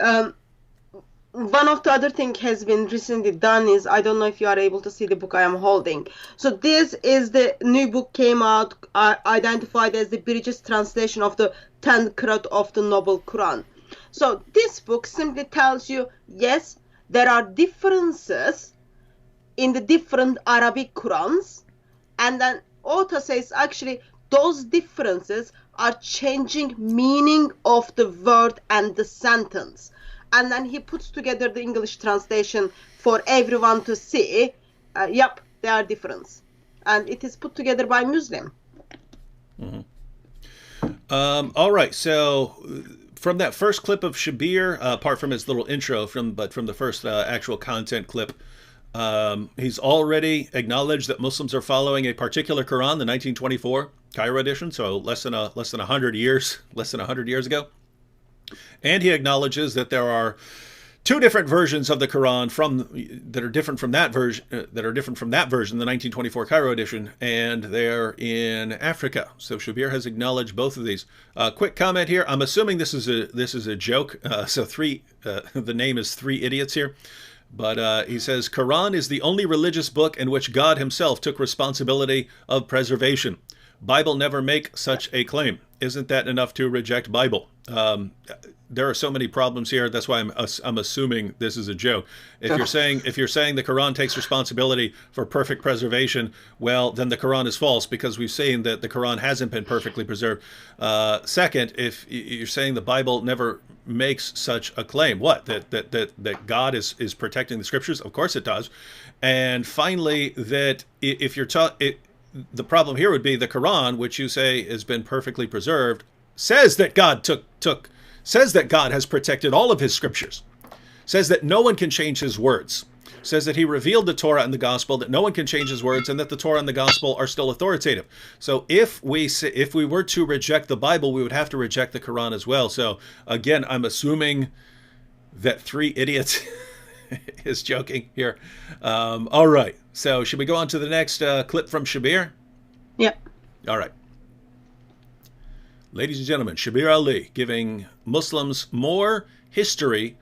one of the other thing has been recently done is, I don't know if you are able to see the book I am holding. So this is the new book, came out, identified as the British translation of the 10 Qiraat of the Noble Quran. So this book simply tells you, yes, there are differences in the different Arabic Qurans, and then author says actually those differences are changing meaning of the word and the sentence. And then he puts together the English translation for everyone to see. Yep, there are differences. And it is put together by Muslim. Mm-hmm. All right, so from that first clip of Shabir, apart from his little intro, from the first actual content clip, he's already acknowledged that Muslims are following a particular Quran, the 1924 Cairo edition, so less than 100 years ago. And he acknowledges that there are two different versions of the Quran that are different from that version, the 1924 Cairo edition, and they're in Africa. So Shabir has acknowledged both of these. Quick comment here. I'm assuming this is a joke. The name is Three Idiots here. But he says, Quran is the only religious book in which God himself took responsibility of preservation. Bible never make such a claim. Isn't that enough to reject Bible? There are so many problems here. That's why I'm assuming this is a joke. If you're saying the Quran takes responsibility for perfect preservation, well, then the Quran is false, because we've seen that the Quran hasn't been perfectly preserved. Second, if you're saying the Bible never makes such a claim, what, that God is protecting the scriptures? Of course it does. And finally, that if you're the problem here would be the Quran, which you say has been perfectly preserved, says that God says that God has protected all of his scriptures, says that no one can change his words, says that he revealed the Torah and the gospel, that no one can change his words, and that the Torah and the gospel are still authoritative. So if we were to reject the Bible, we would have to reject the Quran as well. So again, I'm assuming that Three Idiots is joking here. All right. So should we go on to the next clip from Shabir? Yeah. All right. Ladies and gentlemen, Shabir Ali giving Muslims more history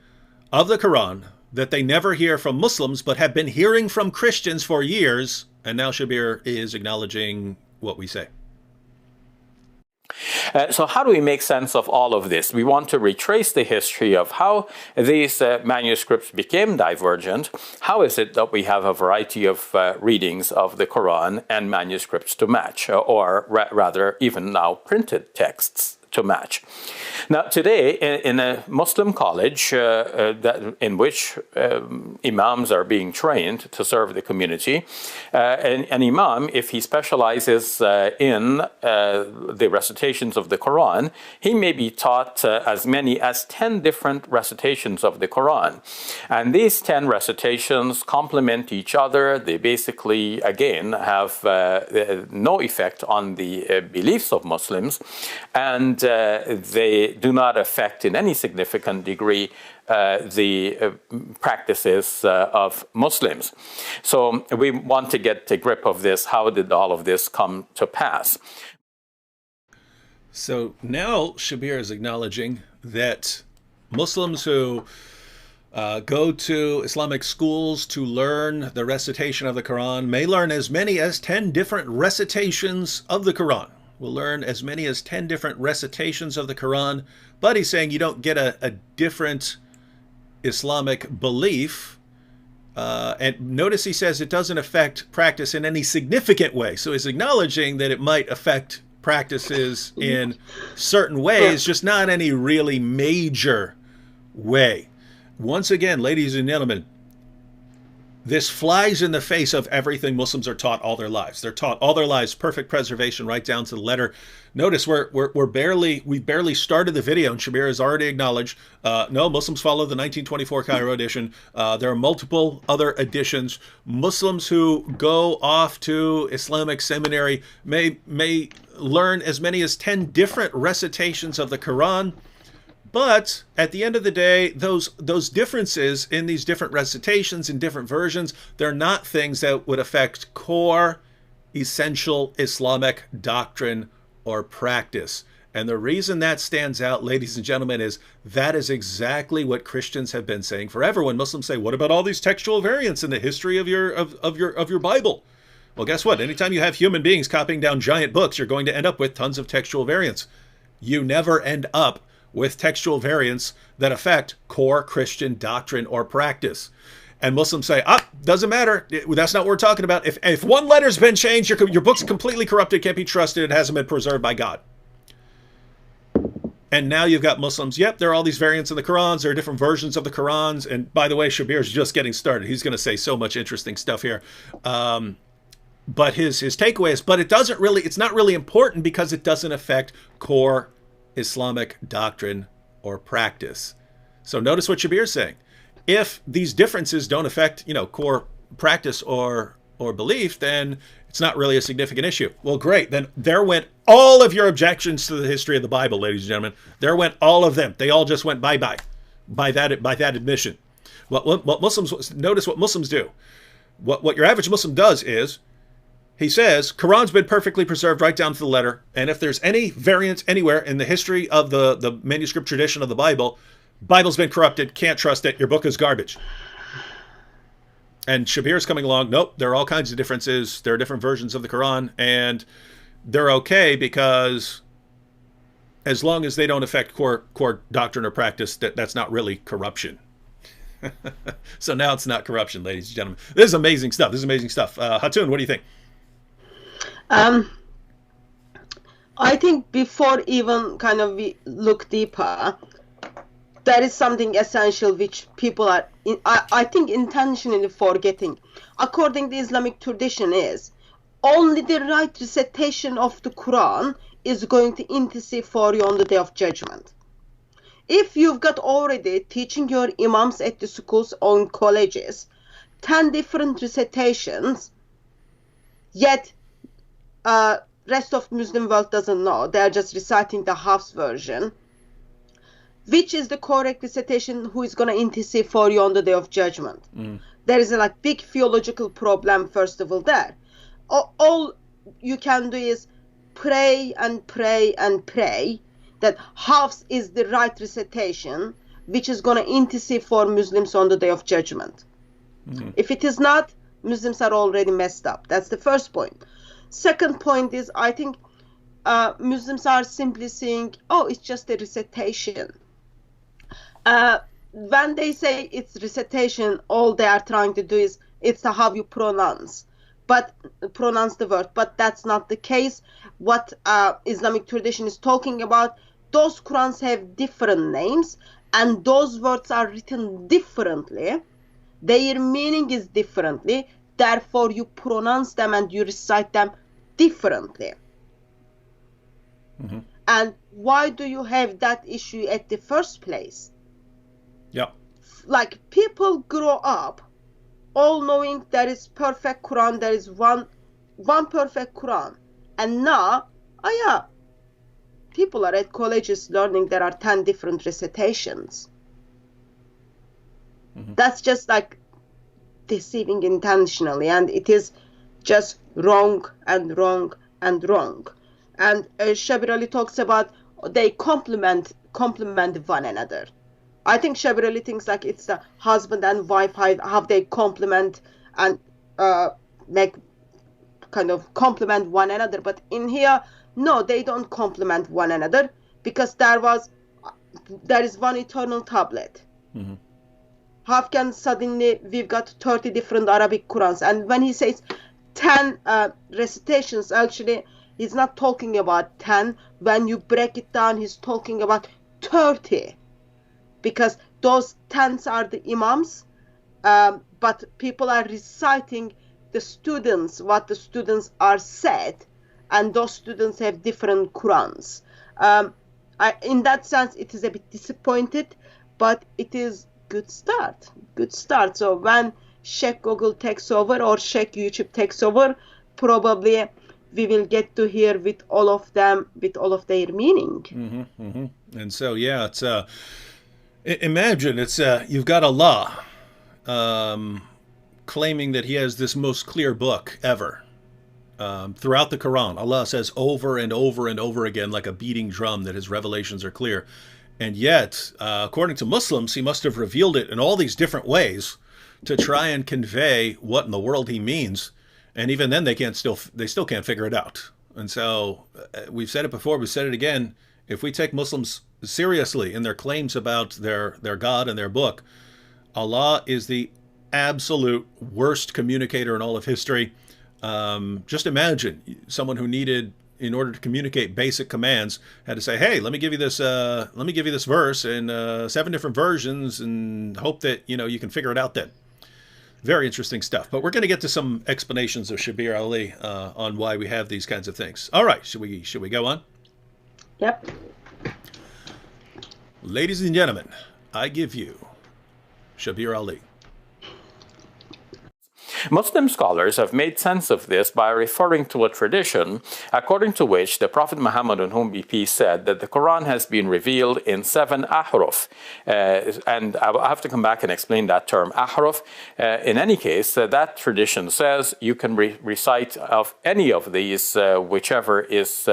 of the Quran that they never hear from Muslims, but have been hearing from Christians for years. And now Shabir is acknowledging what we say. So how do we make sense of all of this? We want to retrace the history of how these manuscripts became divergent. How is it that we have a variety of readings of the Quran and manuscripts to match, or rather even now printed texts to match? Now, today, in a Muslim college in which imams are being trained to serve the community, an imam, if he specializes in the recitations of the Quran, he may be taught as many as 10 different recitations of the Quran. And these 10 recitations complement each other. They basically, again, have no effect on the beliefs of Muslims, and they do not affect in any significant degree the practices of Muslims. So we want to get a grip of this. How did all of this come to pass? So now Shabir is acknowledging that Muslims who go to Islamic schools to learn the recitation of the Quran may learn as many as 10 different recitations of the Quran. We'll learn as many as 10 different recitations of the Quran, but he's saying you don't get a different Islamic belief. And notice he says it doesn't affect practice in any significant way. So he's acknowledging that it might affect practices in certain ways, just not any really major way. Once again, ladies and gentlemen, this flies in the face of everything Muslims are taught all their lives. They're taught all their lives perfect preservation right down to the letter. Notice we barely started the video, and Shabir has already acknowledged no, Muslims follow the 1924 Cairo edition. There are multiple other editions. Muslims who go off to Islamic seminary may learn as many as 10 different recitations of the Quran. But at the end of the day, those differences in these different recitations in different versions, they're not things that would affect core, essential Islamic doctrine or practice. And the reason that stands out, ladies and gentlemen, is that is exactly what Christians have been saying forever. When Muslims say, "What about all these textual variants in the history of your Bible?" Well, guess what? Anytime you have human beings copying down giant books, you're going to end up with tons of textual variants. You never end up with textual variants that affect core Christian doctrine or practice. And Muslims say, doesn't matter. That's not what we're talking about. If one letter's been changed, your book's completely corrupted, can't be trusted, it hasn't been preserved by God. And now you've got Muslims, yep, there are all these variants in the Qurans, there are different versions of the Qurans. And by the way, Shabir's just getting started. He's going to say so much interesting stuff here. But his takeaway is, it's not really important because it doesn't affect core Islamic doctrine or practice. So notice what Shabir is saying. If these differences don't affect, core practice or belief, then it's not really a significant issue. Well, great. Then there went all of your objections to the history of the Bible, ladies and gentlemen. There went all of them. They all just went bye-bye by that admission. Notice what Muslims do. What your average Muslim does is, he says, Quran's been perfectly preserved right down to the letter, and if there's any variant anywhere in the history of the manuscript tradition of the Bible's been corrupted, can't trust it, your book is garbage. And Shabir's coming along, nope, there are all kinds of differences, there are different versions of the Quran, and they're okay because as long as they don't affect core doctrine or practice, that's not really corruption. So now it's not corruption, ladies and gentlemen. This is amazing stuff. Hatun, what do you think? I think before even we look deeper, there is something essential which people are, I think, intentionally forgetting. According to the Islamic tradition is, only the right recitation of the Quran is going to intercede for you on the Day of Judgment. If you've got already teaching your imams at the schools or colleges 10 different recitations, yet rest of Muslim world doesn't know, they're just reciting the Hafs version, which is the correct recitation, who is going to intercede for you on the Day of Judgment? There is a big theological problem, first of all, there. All you can do is pray and pray and pray that Hafs is the right recitation, which is going to intercede for Muslims on the Day of Judgment. If it is not, Muslims are already messed up. That's the first point. Second point is, I think Muslims are simply saying, it's just a recitation. When they say it's recitation, all they are trying to do is, it's how you pronounce the word. But that's not the case. What Islamic tradition is talking about, those Qurans have different names, and those words are written differently. Their meaning is differently. Therefore, you pronounce them and you recite them differently. And why do you have that issue at the first place? Yeah. People grow up all knowing there is perfect Quran, there is one perfect Quran. And now, people are at colleges learning there are 10 different recitations. That's just deceiving intentionally, and it is just wrong and wrong and wrong. And Shabir Ali talks about they complement one another. I think Shabir Ali thinks like it's the husband and wife, how they complement and make kind of complement one another. But in here, no, they don't complement one another, because there is one eternal tablet. Mm-hmm. How can suddenly we've got 30 different Arabic Qurans? And when he says 10 recitations, actually he's not talking about 10. When you break it down, he's talking about 30, because those 10s are the imams, but people are reciting what the students are said, and those students have different Qurans. In that sense, it is a bit disappointed, but it is good start. So when Sheikh Google takes over or Sheikh YouTube takes over, probably we will get to hear with all of them, with all of their meaning. Mm-hmm, mm-hmm. And so, yeah, it's imagine you've got Allah claiming that he has this most clear book ever. Throughout the Quran, Allah says over and over and over again, like a beating drum, that his revelations are clear. And yet, according to Muslims, he must have revealed it in all these different ways to try and convey what in the world he means. And even then, they still can't figure it out. And so, we've said it before, we've said it again. If we take Muslims seriously in their claims about their God and their book, Allah is the absolute worst communicator in all of history. Just imagine someone who needed, in order to communicate basic commands, had to say, "Hey, let me give you this verse in 7 different versions, and hope that you can figure it out." Then, very interesting stuff. But we're going to get to some explanations of Shabir Ali on why we have these kinds of things. All right, should we go on? Yep. Ladies and gentlemen, I give you Shabir Ali. Muslim scholars have made sense of this by referring to a tradition according to which the Prophet Muhammad, on whom be peace, said that the Quran has been revealed in 7 ahruf. And I have to come back and explain that term, ahruf. In any case, that tradition says you can recite of any of these, whichever is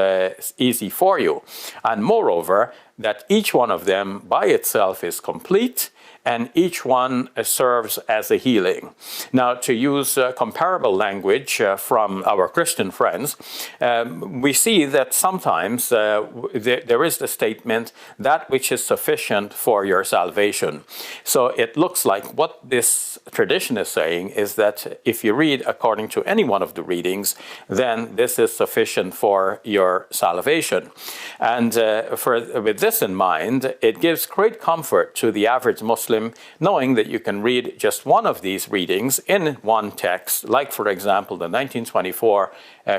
easy for you. And moreover, that each one of them by itself is complete, and each one serves as a healing. Now, to use comparable language from our Christian friends, we see that sometimes there is the statement, that which is sufficient for your salvation. So it looks like what this tradition is saying is that if you read according to any one of the readings, then this is sufficient for your salvation. And with this in mind, it gives great comfort to the average Muslim knowing that you can read just one of these readings in one text, like, for example, the 1924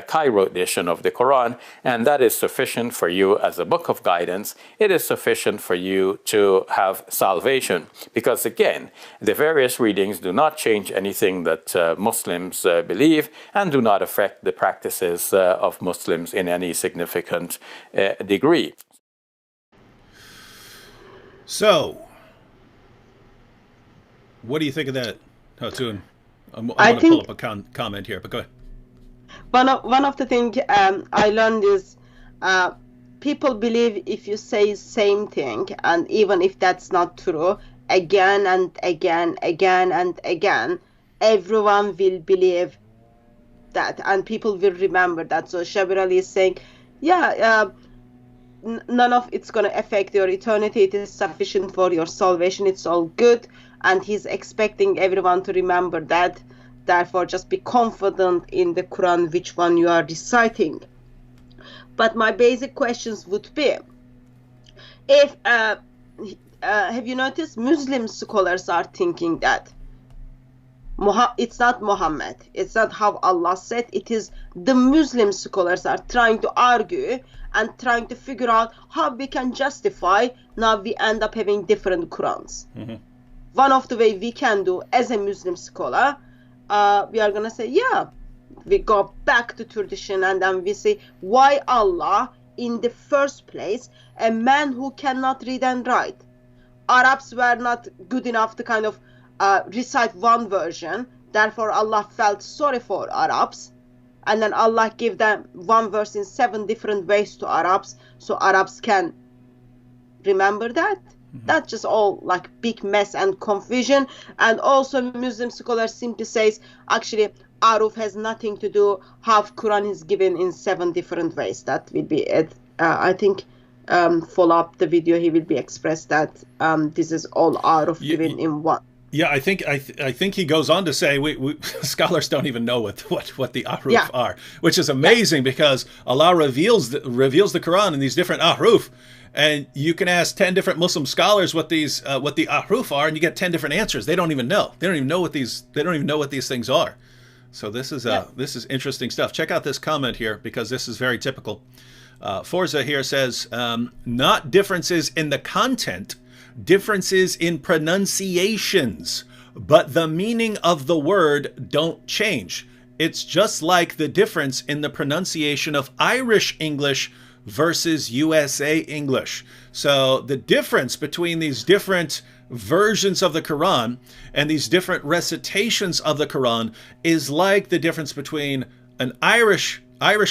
Cairo edition of the Quran, and that is sufficient for you as a book of guidance. It is sufficient for you to have salvation, because, again, the various readings do not change anything that Muslims believe and do not affect the practices of Muslims in any significant degree. So, what do you think of that, Hatun? I want to pull up a comment here, but go ahead. One of the things I learned is people believe if you say same thing, and even if that's not true, again and again and again, everyone will believe that, and people will remember that. So Shabir Ali is saying, none of it's going to affect your eternity. It is sufficient for your salvation. It's all good. And he's expecting everyone to remember that. Therefore, just be confident in the Quran, which one you are reciting. But my basic questions would be, if have you noticed Muslim scholars are thinking that it's not Muhammad, it's not how Allah said, it is the Muslim scholars are trying to argue and trying to figure out how we can justify, now we end up having different Qurans. Mm-hmm. One of the way we can do as a Muslim scholar, we are going to say, we go back to tradition, and then we say, why Allah, in the first place, a man who cannot read and write? Arabs were not good enough to kind of recite one version, therefore Allah felt sorry for Arabs, and then Allah give them one verse in 7 different ways to Arabs, so Arabs can remember that. That's just all like big mess and confusion. And also Muslim scholars simply says actually Aruf has nothing to do how Quran is given in 7 different ways. That will be it. I think follow up the video he will be expressed that this is all Aruf given in one. Yeah, I think he goes on to say we scholars don't even know what the ahruf are, which is amazing because Allah reveals the Quran in these different ahruf, and you can ask 10 different Muslim scholars what the ahruf are, and you get 10 different answers. They don't even know. They don't even know what these things are. So this is interesting stuff. Check out this comment here because this is very typical. Forza here says not differences in the content, differences in pronunciations, but the meaning of the word don't change. It's just like the difference in the pronunciation of Irish English versus USA English. So the difference between these different versions of the Quran and these different recitations of the Quran is like the difference between an Irish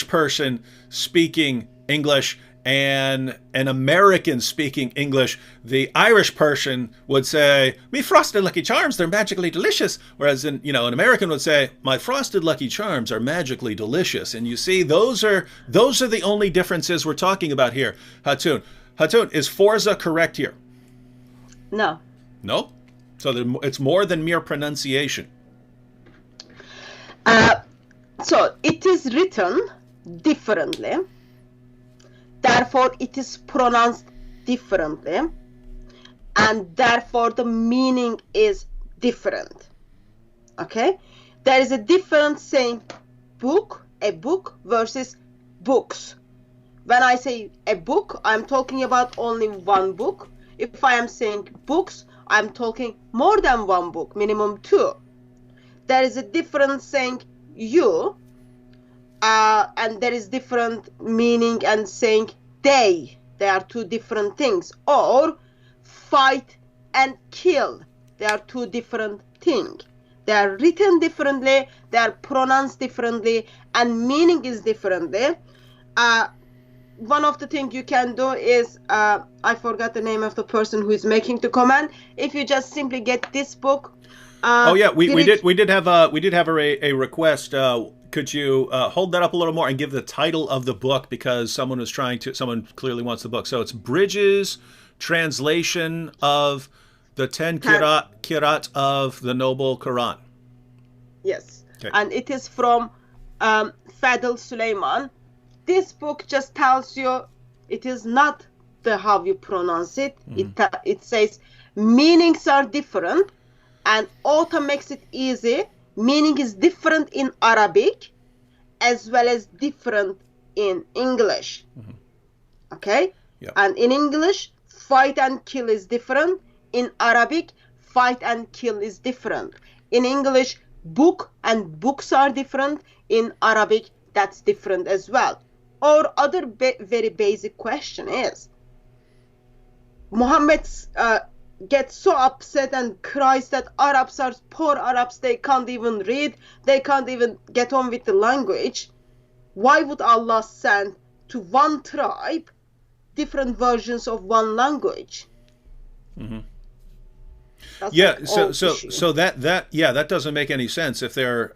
person speaking English and an American speaking English. The Irish person would say, "Me frosted Lucky Charms, they're magically delicious." Whereas an American would say, "My frosted Lucky Charms are magically delicious." And you see, those are the only differences we're talking about here. Hatun, is Forza correct here? No. No? So it's more than mere pronunciation. So it is written differently. Therefore, it is pronounced differently, and therefore the meaning is different. Okay? There is a difference saying a book versus books. When I say a book, I'm talking about only one book. If I am saying books, I'm talking more than one book, minimum 2. There is a difference saying you, and there is different meaning and saying they are 2 different things, or fight and kill, they are 2 different things. They are written differently, they are pronounced differently, and meaning is differently. One of the things you can do is I forgot the name of the person who is making the comment. If you just simply get this book. We did have a request. Could you hold that up a little more and give the title of the book, because someone clearly wants the book. So it's Bridges Translation of the 10 Qirat of the Noble Quran. Yes. Okay. And it is from Fadl Suleiman. This book just tells you it is not how you pronounce it. It says meanings are different, and author makes it easy. Meaning is different in Arabic as well as different in English. Okay? Yep. And in English, fight and kill is different. In Arabic, fight and kill is different. In English, book and books are different. In Arabic, that's different as well. Or other very basic question is, Muhammad gets so upset and cries that poor Arabs, they can't even read, they can't even get on with the language. Why would Allah send to one tribe different versions of one language? That doesn't make any sense. If they're,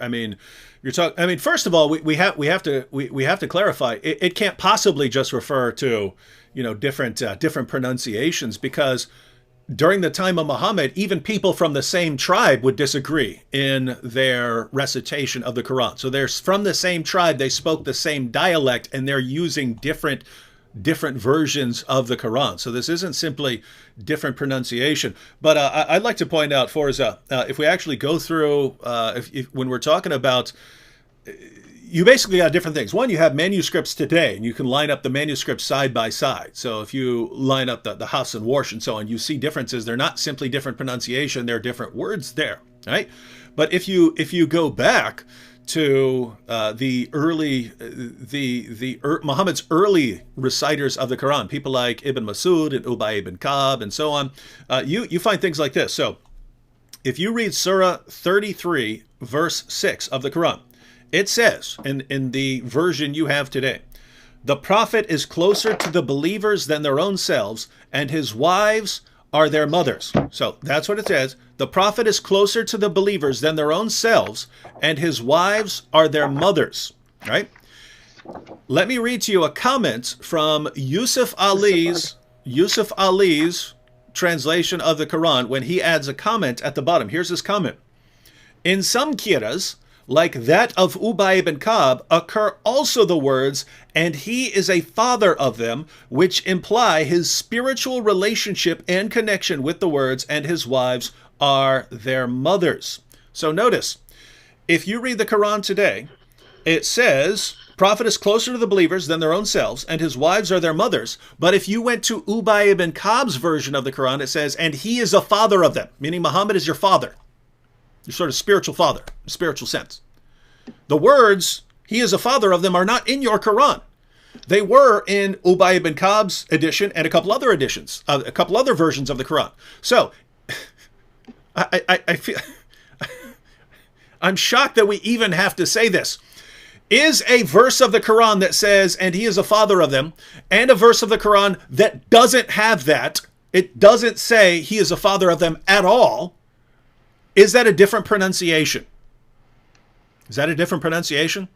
first of all, we have to clarify. It can't possibly just refer to different pronunciations, because during the time of Muhammad, even people from the same tribe would disagree in their recitation of the Quran. So they're from the same tribe, they spoke the same dialect, and they're using different versions of the Quran. So this isn't simply different pronunciation. But I'd like to point out, Forza, if we actually go through, when we're talking about, you basically got different things. One, you have manuscripts today, and you can line up the manuscripts side by side. So if you line up the Hafs and Warsh and so on, you see differences. They're not simply different pronunciation, there are different words there, right? But if you go back to Muhammad's early reciters of the Quran, people like Ibn Masud and Ubay ibn Ka'b and so on, you find things like this. So if you read Surah 33, verse 6 of the Quran, It says, in the version you have today, the prophet is closer to the believers than their own selves, and his wives are their mothers. So that's what it says. The prophet is closer to the believers than their own selves, and his wives are their mothers. Right? Let me read to you a comment from Yusuf Ali's translation of the Quran when he adds a comment at the bottom. Here's his comment. In some qiras, like that of Ubay ibn Ka'b, occur also the words, and he is a father of them, which imply his spiritual relationship and connection with the words, and his wives are their mothers. So notice, if you read the Quran today, it says, prophet is closer to the believers than their own selves, and his wives are their mothers. But if you went to Ubay ibn Ka'b's version of the Quran, it says, and he is a father of them, meaning Muhammad is your father. Your sort of spiritual father, spiritual sense. The words, he is a father of them, are not in your Quran. They were in Ubay ibn Ka'b's edition and a couple other editions, a couple other versions of the Quran. So, I feel, I'm shocked that we even have to say this. Is a verse of the Quran that says, and he is a father of them, and a verse of the Quran that doesn't have that, it doesn't say he is a father of them at all, is that a different pronunciation? Is that a different pronunciation?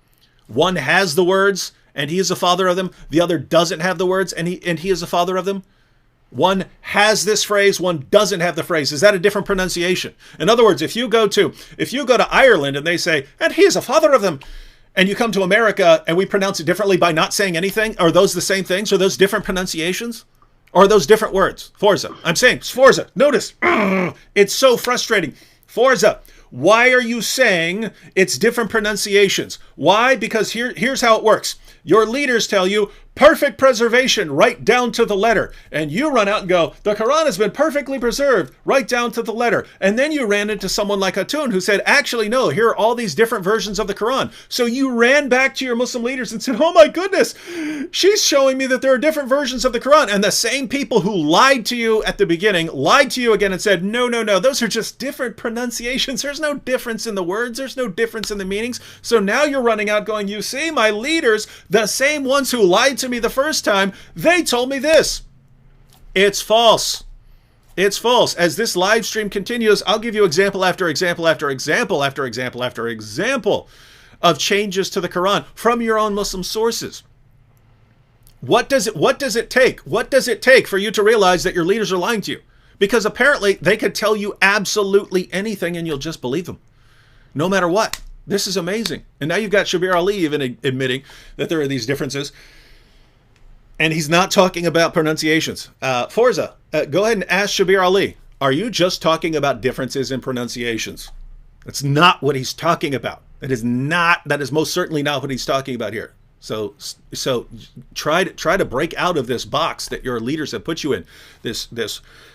One has the words, and he is a father of them. The other doesn't have the words, and he is a father of them. One has this phrase, one doesn't have the phrase. Is that a different pronunciation? In other words, if you go to Ireland and they say, and he is a father of them, and you come to America and we pronounce it differently by not saying anything, are those the same things? Are those different pronunciations? Or are those different words? Forza. I'm saying Sforza. Notice, it's so frustrating. Forza, why are you saying it's different pronunciations? Why? Because here's how it works. Your leaders tell you, perfect preservation, right down to the letter. And you run out and go, the Quran has been perfectly preserved, right down to the letter. And then you ran into someone like Hatun who said, actually, no, here are all these different versions of the Quran. So you ran back to your Muslim leaders and said, oh my goodness, she's showing me that there are different versions of the Quran. And the same people who lied to you at the beginning lied to you again and said, no, those are just different pronunciations. There's no difference in the words. There's no difference in the meanings. So now you're running out going, you see, my leaders, the same ones who lied to me the first time, they told me this. It's false. It's false. As this live stream continues, I'll give you example after example after example after example after example of changes to the Quran from your own Muslim sources. What does it take? What does it take for you to realize that your leaders are lying to you? Because apparently they could tell you absolutely anything and you'll just believe them, no matter what. This is amazing. And now you've got Shabir Ali even admitting that there are these differences. And he's not talking about pronunciations. Forza, go ahead and ask Shabir Ali, are you just talking about differences in pronunciations? That's not what he's talking about. That is most certainly not what he's talking about here. So try to break out of this box that your leaders have put you in.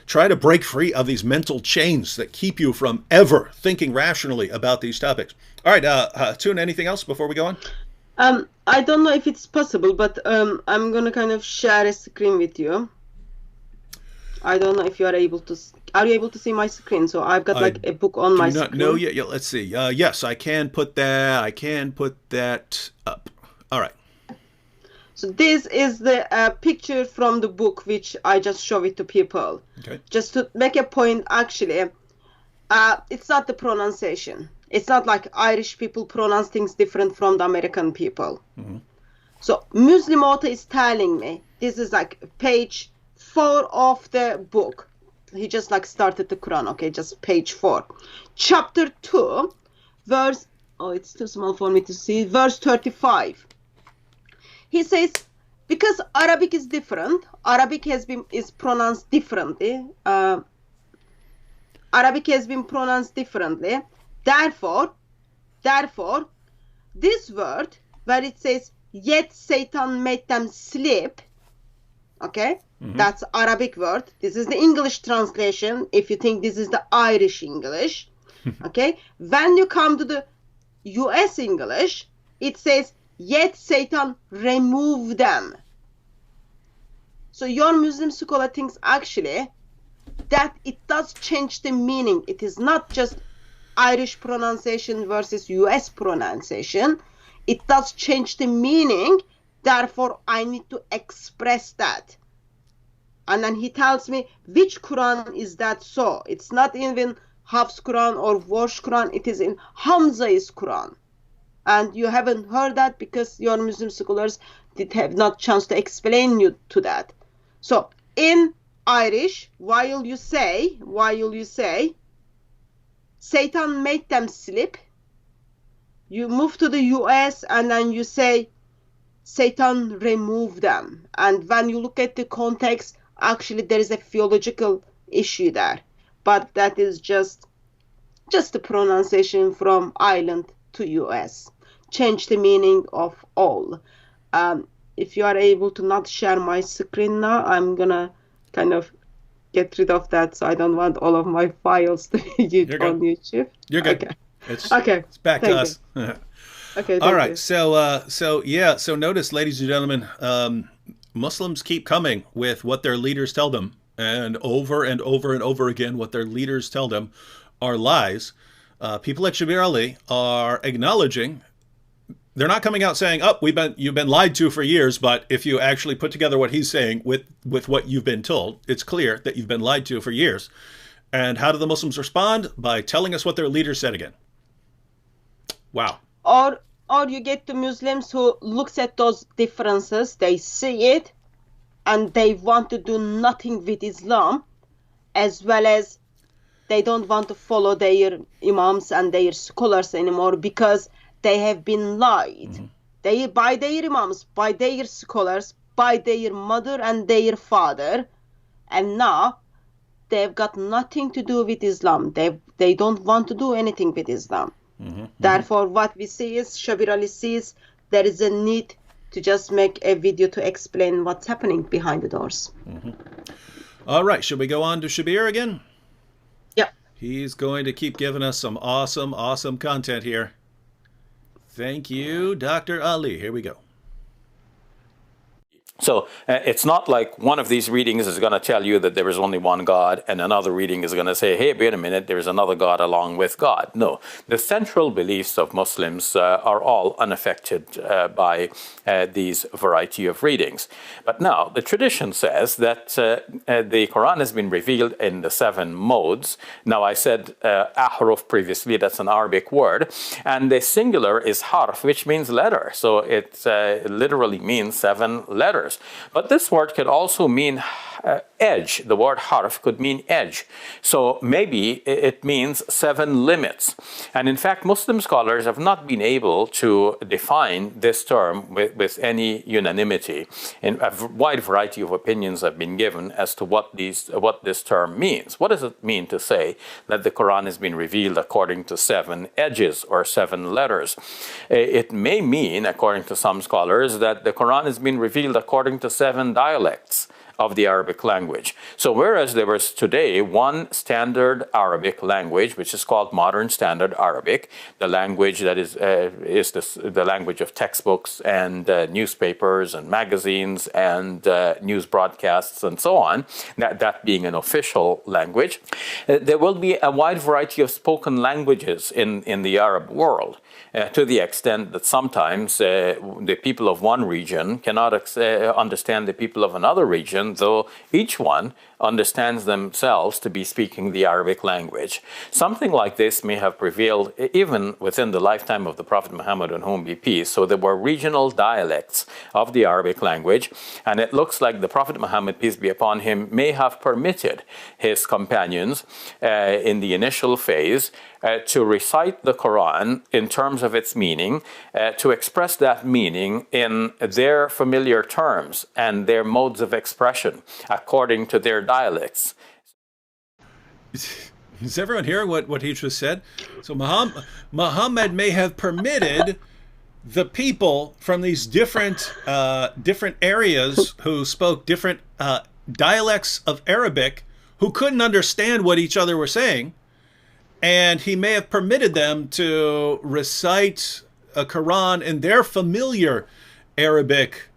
Try to break free of these mental chains that keep you from ever thinking rationally about these topics. All right, Hatun, anything else before we go on? I don't know if it's possible, but I'm going to kind of share a screen with you. I don't know if you are able to. Are you able to see my screen? So I've got like a book on my screen. No, yeah, let's see. Yes, I can put that. I can put that up. All right. So this is the picture from the book, which I just show it to people. Okay. Just to make a point, actually, it's not the pronunciation. It's not like Irish people pronounce things different from the American people. Mm-hmm. So Muslim author is telling me, this is like page 4 of the book. He just like started the Quran, okay, just page 4. Chapter 2, verse, it's too small for me to see, verse 35. He says, because Arabic is different, Arabic is pronounced differently. Arabic has been pronounced differently. Therefore, this word, where it says, yet Satan made them sleep, okay, that's Arabic word. This is the English translation, if you think this is the Irish English, okay. When you come to the US English, it says, yet Satan removed them. So your Muslim scholar thinks actually that it does change the meaning. It is not just Irish pronunciation versus US pronunciation, it does change the meaning. Therefore, I need to express that. And then he tells me, which Quran is that so? It's not even Hafs Quran or Warsh Quran. It is in Hamza's Quran. And you haven't heard that because your Muslim scholars did have not chance to explain you to that. So in Irish, while you say, Satan made them sleep, you move to the US and then you say, Satan removed them. And when you look at the context, actually there is a theological issue there. But that is just the pronunciation from Ireland to US. Change the meaning of all. If you are able to not share my screen now, I'm gonna kind of get rid of that, so I don't want all of my files to be on YouTube. You're good. Okay. It's back to us. Okay. All right. So notice, ladies and gentlemen, Muslims keep coming with what their leaders tell them, and over and over again, what their leaders tell them are lies. People at Shabir Ali are acknowledging. They're not coming out saying, "Oh, you've been lied to for years." But if you actually put together what he's saying with what you've been told, it's clear that you've been lied to for years. And how do the Muslims respond? By telling us what their leader said again. Wow. Or you get the Muslims who looks at those differences, they see it, and they want to do nothing with Islam, as well as they don't want to follow their imams and their scholars anymore because they have been lied. By their imams, by their scholars, by their mother and their father, and now they've got nothing to do with Islam. They don't want to do anything with Islam. Therefore, what we see is, Shabir Ali sees there is a need to just make a video to explain what's happening behind the doors. All right, should we go on to Shabir again? Yep. He's going to keep giving us some awesome content here. Thank you, Dr. Ali. Here we go. So it's not like one of these readings is going to tell you that there is only one God, and another reading is going to say, hey, wait a minute, there is another God along with God. No, the central beliefs of Muslims are all unaffected by these variety of readings. But now, the tradition says that the Quran has been revealed in the 7 modes. Now, I said ahruf previously, that's an Arabic word, and the singular is harf, which means letter. So it literally means 7 letters. But this word could also mean edge. The word harf could mean edge. So maybe it means 7 limits. And in fact, Muslim scholars have not been able to define this term with any unanimity. And a wide variety of opinions have been given as to what this term means. What does it mean to say that the Quran has been revealed according to 7 edges or 7 letters? It may mean, according to some scholars, that the Quran has been revealed according to 7 dialects of the Arabic language. So whereas there was today one standard Arabic language, which is called Modern Standard Arabic, the language that is the language of textbooks and newspapers and magazines and news broadcasts and so on, that being an official language, there will be a wide variety of spoken languages in the Arab world. To the extent that sometimes the people of one region cannot understand the people of another region, though each one understands themselves to be speaking the Arabic language. Something like this may have prevailed even within the lifetime of the Prophet Muhammad, on whom be peace. So there were regional dialects of the Arabic language, and it looks like the Prophet Muhammad, peace be upon him, may have permitted his companions in the initial phase to recite the Quran in terms of its meaning, to express that meaning in their familiar terms and their modes of expression according to their dialects. Is everyone hearing what he just said? So Muhammad may have permitted the people from these different areas who spoke different dialects of Arabic, who couldn't understand what each other were saying, and he may have permitted them to recite a Quran in their familiar Arabic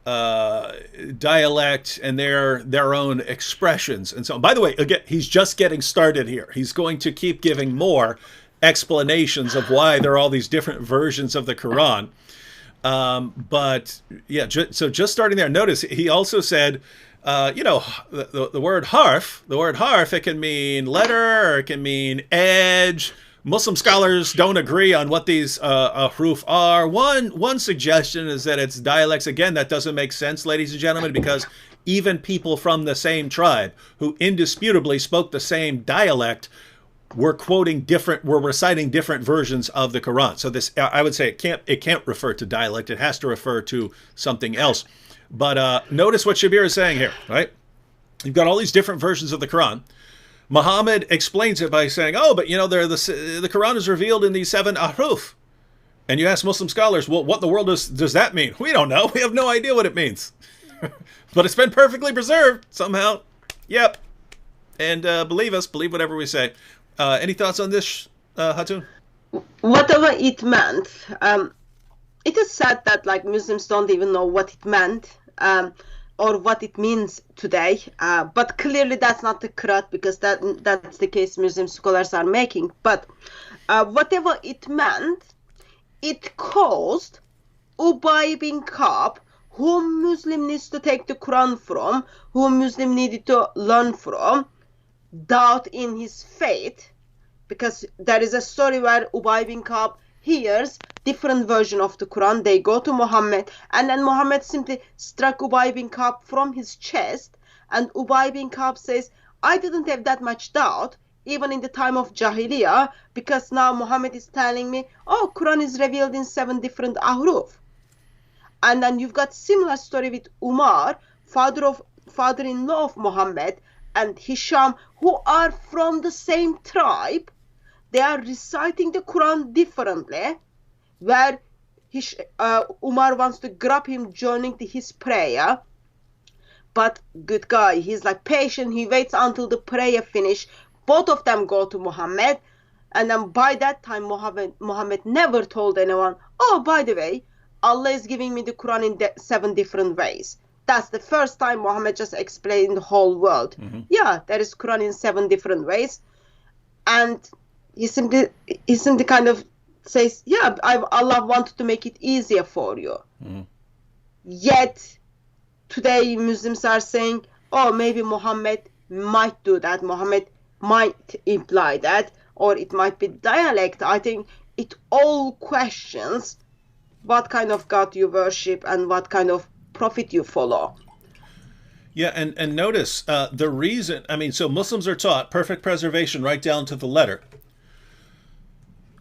dialect and their own expressions and so on. By the way, again, he's just getting started here. He's going to keep giving more explanations of why there are all these different versions of the Quran. But yeah, so just starting there. Notice he also said, the word harf, it can mean letter or it can mean edge. Muslim scholars don't agree on what these huruf are. One suggestion is that it's dialects. Again, that doesn't make sense, ladies and gentlemen, because even people from the same tribe who indisputably spoke the same dialect were reciting different versions of the Quran. So this, I would say, it can't refer to dialect. It has to refer to something else. But notice what Shabir is saying here, right? You've got all these different versions of the Quran. Muhammad explains it by saying, "Oh, but the Quran is revealed in these 7 ahruf." And you ask Muslim scholars, "Well, what in the world does that mean?" We don't know. We have no idea what it means. But it's been perfectly preserved somehow. Yep. And believe whatever we say. Any thoughts on this, Hatun? Whatever it meant, it is said that like Muslims don't even know what it meant. Or what it means today, but clearly that's not the correct, because that's the case Muslim scholars are making. But whatever it meant, it caused Ubay bin Ka'b, whom Muslim needs to take the Quran from, whom Muslim needed to learn from, doubt in his faith, because there is a story where Ubay bin Ka'b hears different version of the Quran. They go to Muhammad, and then Muhammad simply struck Ubay bin Ka'b from his chest, and Ubay bin Ka'b says, "I didn't have that much doubt even in the time of Jahiliyyah, because now Muhammad is telling me, oh, Quran is revealed in 7 different ahruf." And then you've got similar story with Umar, father-in-law of Muhammad, and Hisham, who are from the same tribe. They are reciting the Quran differently, where Umar wants to grab him joining his prayer. But good guy, he's like patient. He waits until the prayer finish. Both of them go to Muhammad. And then by that time, Muhammad never told anyone, "Oh, by the way, Allah is giving me the Quran in 7 different ways." That's the first time Muhammad just explained the whole world. Mm-hmm. Yeah, there is Quran in 7 different ways. And he simply kind of says, yeah, Allah wanted to make it easier for you. Mm-hmm. Yet, today Muslims are saying, oh, maybe Muhammad might do that. Muhammad might imply that, or it might be dialect. I think it all questions what kind of God you worship and what kind of prophet you follow. Yeah, and notice the reason, so Muslims are taught perfect preservation right down to the letter.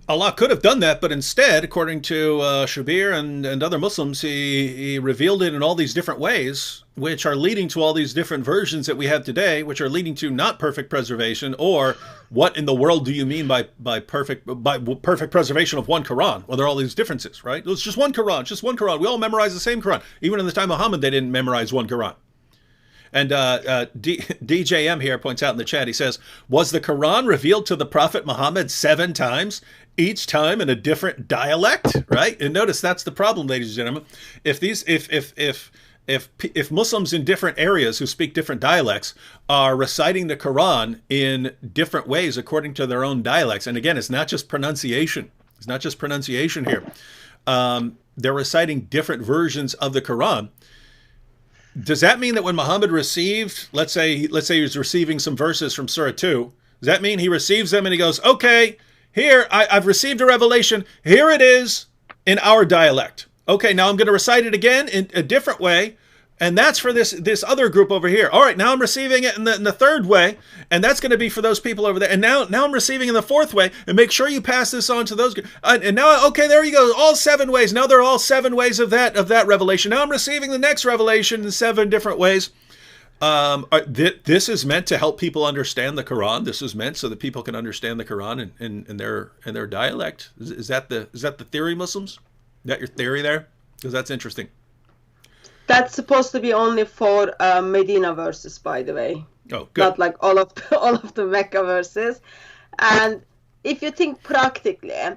Allah could have done that, but instead, according to Shabir and other Muslims, he revealed it in all these different ways, which are leading to all these different versions that we have today, which are leading to not perfect preservation, or what in the world do you mean by perfect preservation of one Quran? Well, there are all these differences, right? It's just one Quran. We all memorize the same Quran. Even in the time of Muhammad, they didn't memorize one Quran. And DJM here points out in the chat, he says, was the Quran revealed to the Prophet Muhammad 7 times, each time in a different dialect, right? And notice that's the problem, ladies and gentlemen. If Muslims in different areas who speak different dialects are reciting the Quran in different ways according to their own dialects, and again, it's not just pronunciation. It's not just pronunciation here. They're reciting different versions of the Quran. Does that mean that when Muhammad received, let's say he was receiving some verses from Surah 2, does that mean he receives them and he goes, okay, here, I've received a revelation, here it is in our dialect. Okay, now I'm going to recite it again in a different way, and that's for this other group over here. All right, now I'm receiving it in the third way, and that's going to be for those people over there. And now I'm receiving in the fourth way, and make sure you pass this on to those. And now, okay, there you go, all 7 ways. Now there are all 7 ways of that revelation. Now I'm receiving the next revelation in 7 different ways. This is meant to help people understand the Quran. This is meant so that people can understand the Quran in their dialect. Is that the theory, Muslims? Is that your theory there? Because that's interesting. That's supposed to be only for Medina verses, by the way. Oh, good. Not like all of the Mecca verses. And if you think practically,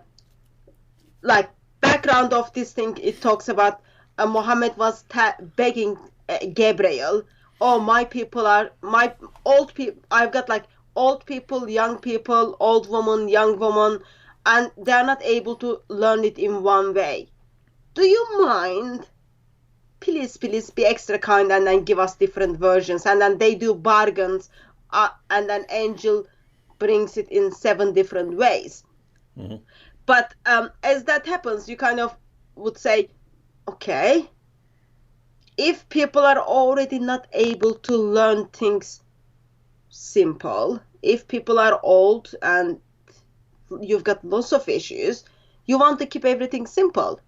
like background of this thing, it talks about Muhammad was begging Gabriel, oh, my old people, I've got like old people, young people, old woman, young woman, and they're not able to learn it in one way. do you mind? Please be extra kind and then give us different versions. And then they do bargains, and then Angel brings it in 7 different ways. Mm-hmm. But as that happens, you kind of would say, okay, if people are already not able to learn things simple, if people are old and you've got lots of issues, you want to keep everything simple.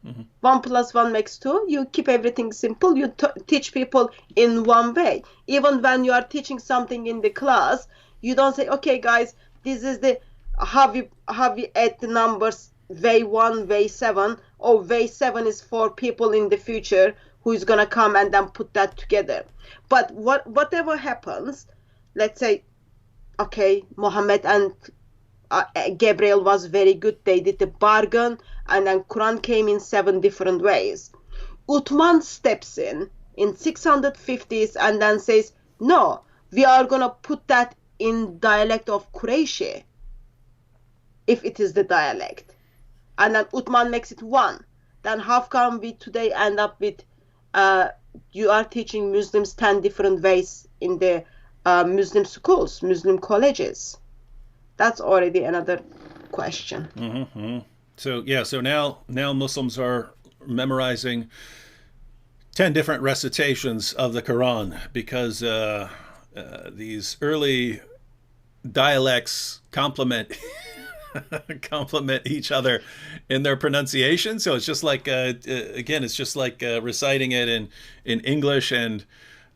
Mm-hmm. 1 + 1 makes 2. You keep everything simple. You teach people in one way. Even when you are teaching something in the class, you don't say, okay, guys, this is the how we add the numbers way 1, way 7. Or way 7 is for people in the future who is gonna come and then put that together. But whatever happens, let's say, okay, Muhammad and Gabriel was very good. They did the bargain, and then Quran came in 7 different ways. Uthman steps in 650s and then says, no, we are gonna put that in dialect of Quraysh, if it is the dialect. And then Uthman makes it 1. Then how come we today end up with you are teaching Muslims 10 different ways in the Muslim schools, Muslim colleges? That's already another question. Mm-hmm. So now Muslims are memorizing 10 different recitations of the Quran because these early dialects complement each other in their pronunciation. So it's just like again, it's just like reciting it in English and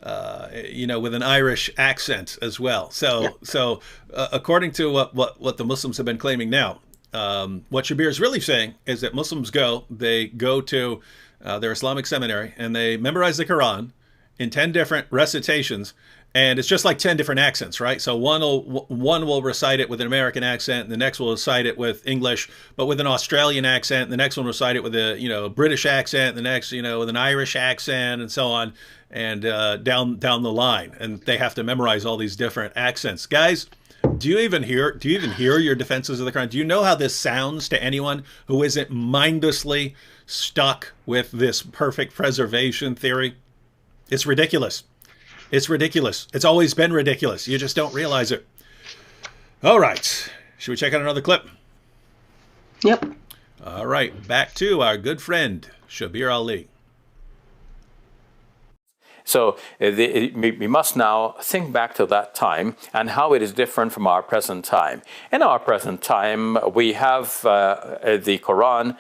with an Irish accent as well. So according to what the Muslims have been claiming now, what Shabir is really saying is that Muslims go to their Islamic seminary and they memorize the Quran in 10 different recitations. And it's just like 10 different accents, right? So one will recite it with an American accent, and the next will recite it with English, but with an Australian accent. And the next one will recite it with a British accent. The next, with an Irish accent, and so on, and down the line. And they have to memorize all these different accents. Guys, do you even hear your defenses of the Quran? Do you know how this sounds to anyone who isn't mindlessly stuck with this perfect preservation theory? It's ridiculous. It's ridiculous. It's always been ridiculous. You just don't realize it. All right. Should we check out another clip? Yep. All right. Back to our good friend, Shabir Ali. So we must now think back to that time and how it is different from our present time. In our present time, we have the Quran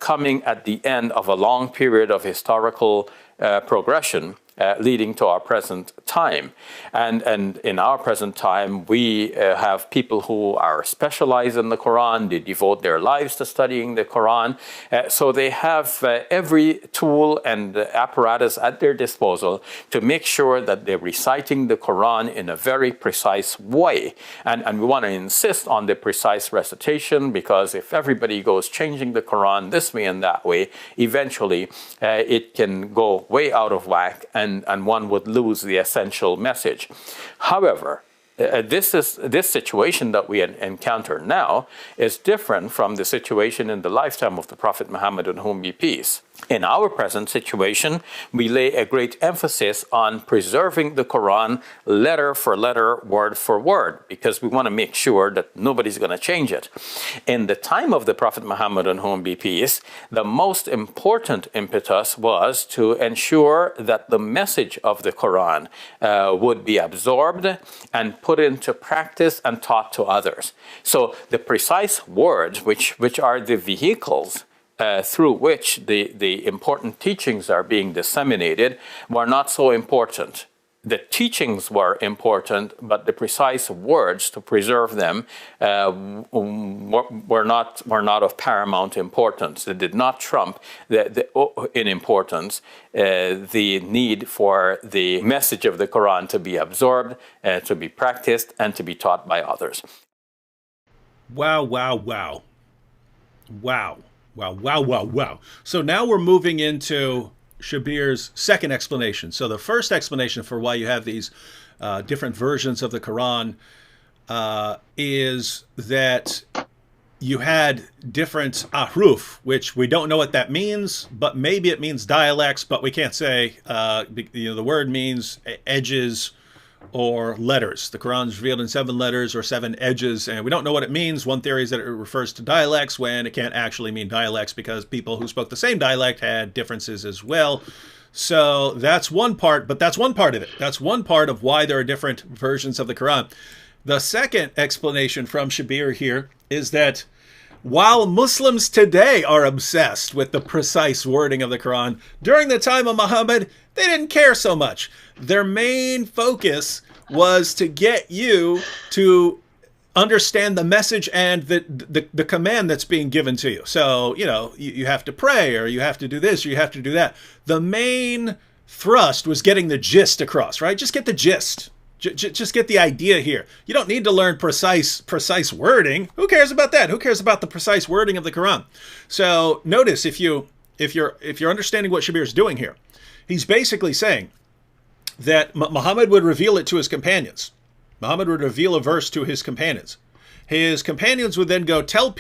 coming at the end of a long period of historical progression leading to our present time. And in our present time, we have people who are specialized in the Quran. They devote their lives to studying the Quran. So they have every tool and apparatus at their disposal to make sure that they're reciting the Quran in a very precise way. And we want to insist on the precise recitation, because if everybody goes changing the Quran this way and that way, eventually it can go way out of whack, and one would lose the essential message. However, this situation that we encounter now is different from the situation in the lifetime of the Prophet Muhammad, on whom be peace. In our present situation, we lay a great emphasis on preserving the Quran letter for letter, word for word, because we want to make sure that nobody's going to change it. In the time of the Prophet Muhammad, on whom be peace, the most important impetus was to ensure that the message of the Quran would be absorbed and put into practice and taught to others. So the precise words, which are the vehicles through which the important teachings are being disseminated, were not so important. The teachings were important, but the precise words to preserve them were not of paramount importance. They did not trump in importance the need for the message of the Quran to be absorbed, to be practiced, and to be taught by others. Wow, wow, wow. Wow. Wow, wow, wow, wow. So now we're moving into Shabir's second explanation. So the first explanation for why you have these different versions of the Quran is that you had different ahruf, which we don't know what that means, but maybe it means dialects, but we can't say. The word means edges or letters. The Quran is revealed in 7 letters or 7 edges, and we don't know what it means. One theory is that it refers to dialects when it can't actually mean dialects because people who spoke the same dialect had differences as well. So that's one part, but that's one part of it. That's one part of why there are different versions of the Quran. The second explanation from Shabir here is that while Muslims today are obsessed with the precise wording of the Quran, during the time of Muhammad, they didn't care so much. Their main focus was to get you to understand the message and the command that's being given to you. So, you have to pray, or you have to do this, or you have to do that. The main thrust was getting the gist across, right? Just get the gist. Just get the idea here. You don't need to learn precise wording. Who cares about that? Who cares about the precise wording of the Quran? So notice if you're understanding what Shabir is doing here, he's basically saying that Muhammad would reveal it to his companions. Muhammad would reveal a verse to his companions. His companions would then go tell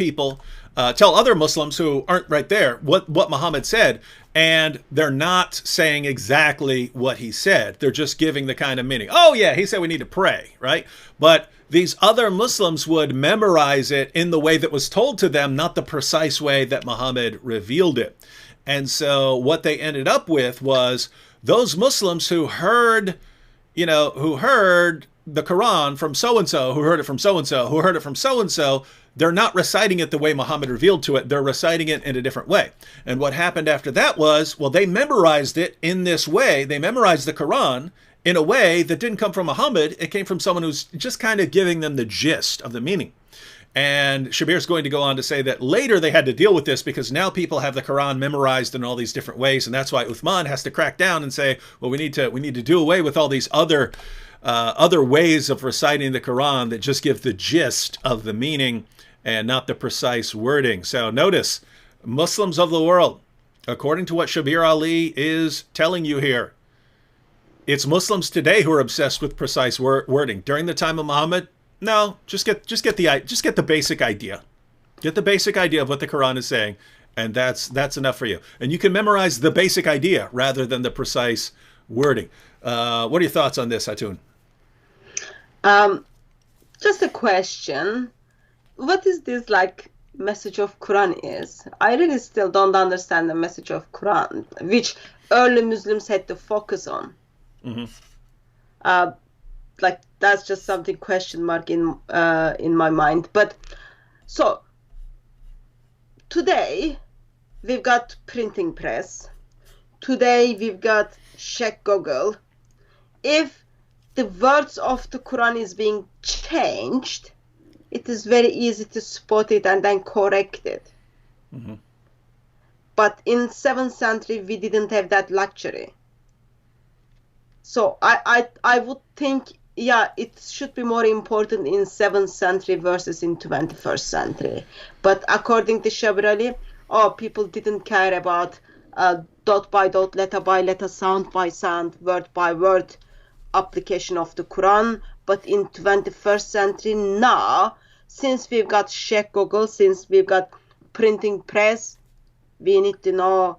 other Muslims who aren't right there what Muhammad said, and they're not saying exactly what he said. They're just giving the kind of meaning. Oh yeah, he said we need to pray, right? But these other Muslims would memorize it in the way that was told to them, not the precise way that Muhammad revealed it. And so what they ended up with was those Muslims who heard the Quran from so-and-so, who heard it from so-and-so, who heard it from so-and-so, they're not reciting it the way Muhammad revealed to it. They're reciting it in a different way. And what happened after that was, they memorized it in this way. They memorized the Quran in a way that didn't come from Muhammad. It came from someone who's just kind of giving them the gist of the meaning. And Shabir's going to go on to say that later they had to deal with this because now people have the Quran memorized in all these different ways. And that's why Uthman has to crack down and say, well, we need to do away with all these other ways of reciting the Quran that just give the gist of the meaning and not the precise wording. So notice, Muslims of the world, according to what Shabir Ali is telling you here, it's Muslims today who are obsessed with precise wording. During the time of Muhammad, no, just get the basic idea. Get the basic idea of what the Quran is saying, and that's enough for you. And you can memorize the basic idea rather than the precise wording. What are your thoughts on this, Hatun? Just a question. What is this message of Quran is? I really still don't understand the message of Quran, which early Muslims had to focus on. Mm-hmm. That's just something question mark in my mind. But so today we've got printing press. Today we've got check Google. If the words of the Quran is being changed, it is very easy to spot it and then correct it. Mm-hmm. But in 7th century, we didn't have that luxury. So I would think, it should be more important in 7th century versus in 21st century. But according to Shabir Ali, people didn't care about dot by dot, letter by letter, sound by sound, word by word application of the Quran. But in 21st century now, since we've got Sheikh Google, since we've got printing press, we need to know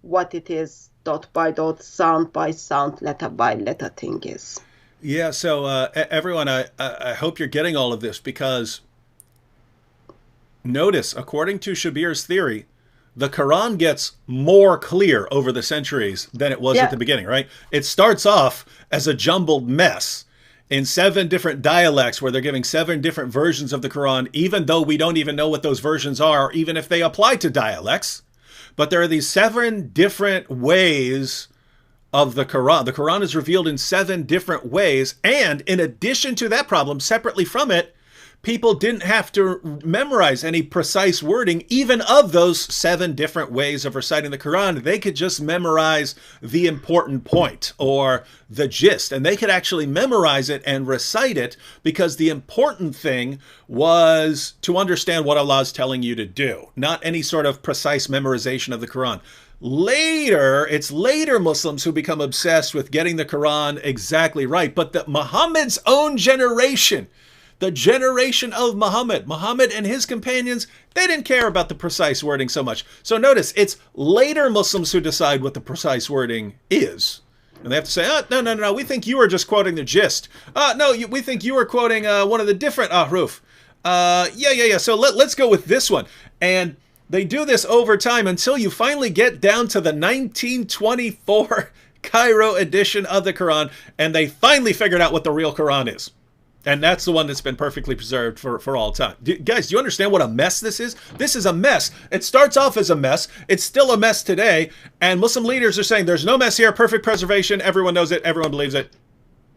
what it is, dot by dot, sound by sound, letter by letter thing is. Yeah, so everyone, I hope you're getting all of this, because notice, according to Shabir's theory, the Quran gets more clear over the centuries than it was at the beginning, right? It starts off as a jumbled mess in 7 different dialects where they're giving 7 different versions of the Quran, even though we don't even know what those versions are, even if they apply to dialects. But there are these 7 different ways of the Quran. The Quran is revealed in 7 different ways. And in addition to that problem, separately from it, people didn't have to memorize any precise wording, even of those 7 different ways of reciting the Quran. They could just memorize the important point or the gist, and they could actually memorize it and recite it, because the important thing was to understand what Allah is telling you to do, not any sort of precise memorization of the Quran. It's later Muslims who become obsessed with getting the Quran exactly right, but Muhammad's own generation, the generation of Muhammad. Muhammad and his companions, they didn't care about the precise wording so much. So notice, it's later Muslims who decide what the precise wording is. And they have to say, oh, no, we think you were just quoting the gist. We think you were quoting one of the different ahruf. Yeah. So let's go with this one. And they do this over time until you finally get down to the 1924 Cairo edition of the Quran, and they finally figured out what the real Quran is. And that's the one that's been perfectly preserved for all time. Guys, do you understand what a mess this is? This is a mess. It starts off as a mess. It's still a mess today. And Muslim leaders are saying there's no mess here, perfect preservation. Everyone knows it. Everyone believes it.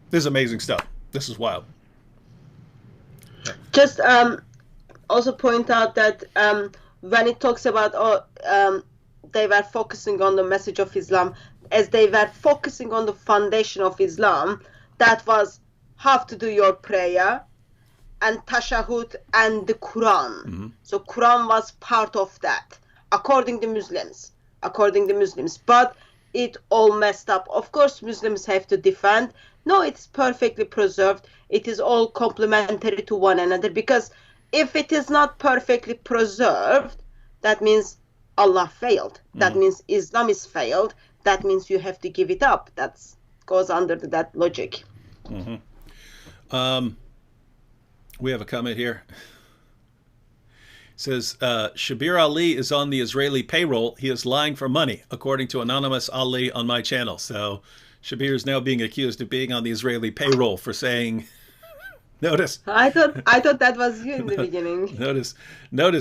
This is amazing stuff. This is wild. Just also point out that when it talks about they were focusing on the message of Islam, as they were focusing on the foundation of Islam, that was how to do your prayer and tashahhud and the Quran. Mm-hmm. So Quran was part of that, according to Muslims. But it all messed up. Of course, Muslims have to defend. No, it's perfectly preserved. It is all complementary to one another, because if it is not perfectly preserved, that means Allah failed. Mm-hmm. That means Islam is failed. That means you have to give it up. That goes under that logic. Mm-hmm. We have a comment here. It says, Shabir Ali is on the Israeli payroll. He is lying for money, according to Anonymous Ali on my channel. So Shabir is now being accused of being on the Israeli payroll for saying, notice. I thought that was you in the beginning. Notice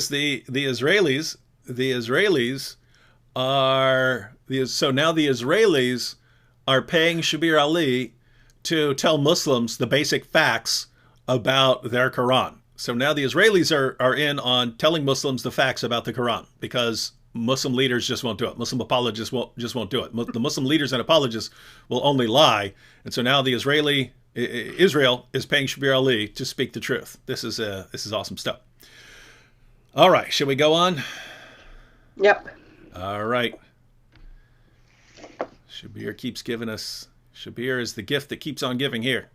the Israelis so now the Israelis are paying Shabir Ali to tell Muslims the basic facts about their Quran. So now the Israelis are in on telling Muslims the facts about the Quran, because Muslim leaders just won't do it. Muslim apologists just won't do it. The Muslim leaders and apologists will only lie. And so now the Israel is paying Shabir Ali to speak the truth. This is awesome stuff. All right, should we go on? Yep. All right. Shabir keeps giving us. Shabir is the gift that keeps on giving here.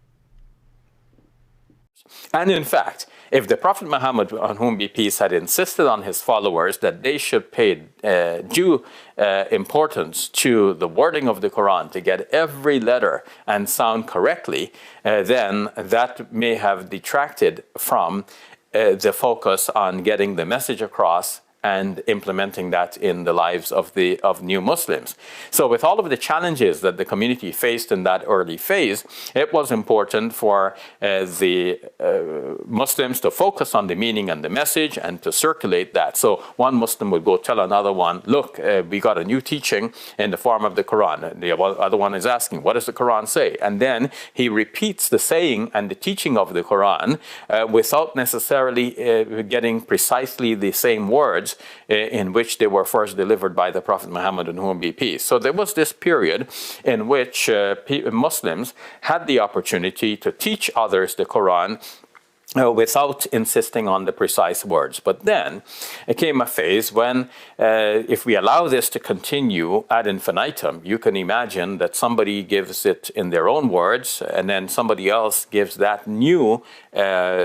And in fact, if the Prophet Muhammad, on whom be peace, had insisted on his followers that they should pay due importance to the wording of the Quran, to get every letter and sound correctly, then that may have detracted from the focus on getting the message across and implementing that in the lives of new Muslims. So with all of the challenges that the community faced in that early phase, it was important for the Muslims to focus on the meaning and the message and to circulate that. So one Muslim would go tell another one, look, we got a new teaching in the form of the Quran. The other one is asking, what does the Quran say? And then he repeats the saying and the teaching of the Quran without necessarily getting precisely the same words in which they were first delivered by the Prophet Muhammad, on whom be peace. So there was this period in which Muslims had the opportunity to teach others the Quran without insisting on the precise words. But then it came a phase when, if we allow this to continue ad infinitum, you can imagine that somebody gives it in their own words, and then somebody else gives that new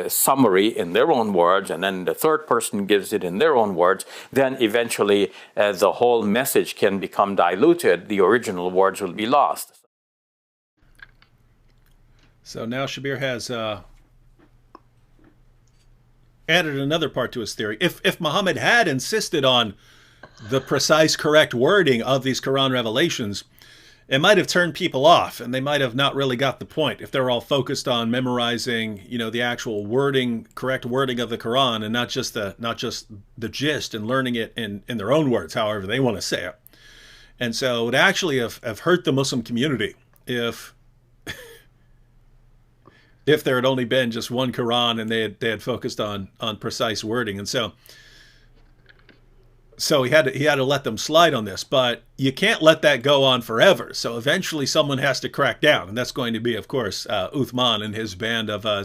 summary in their own words, and then the third person gives it in their own words. Then eventually the whole message can become diluted. The original words will be lost. So now Shabir has added another part to his theory. If Muhammad had insisted on the precise, correct wording of these Quran revelations, it might have turned people off, and they might have not really got the point if they're all focused on memorizing, the actual wording, correct wording of the Quran, and not just the gist and learning it in their own words, however they want to say it. And so it would actually have hurt the Muslim community if there had only been just one Quran and they had focused on precise wording. And so he had to let them slide on this, but you can't let that go on forever. So eventually someone has to crack down, and that's going to be, of course, Uthman and his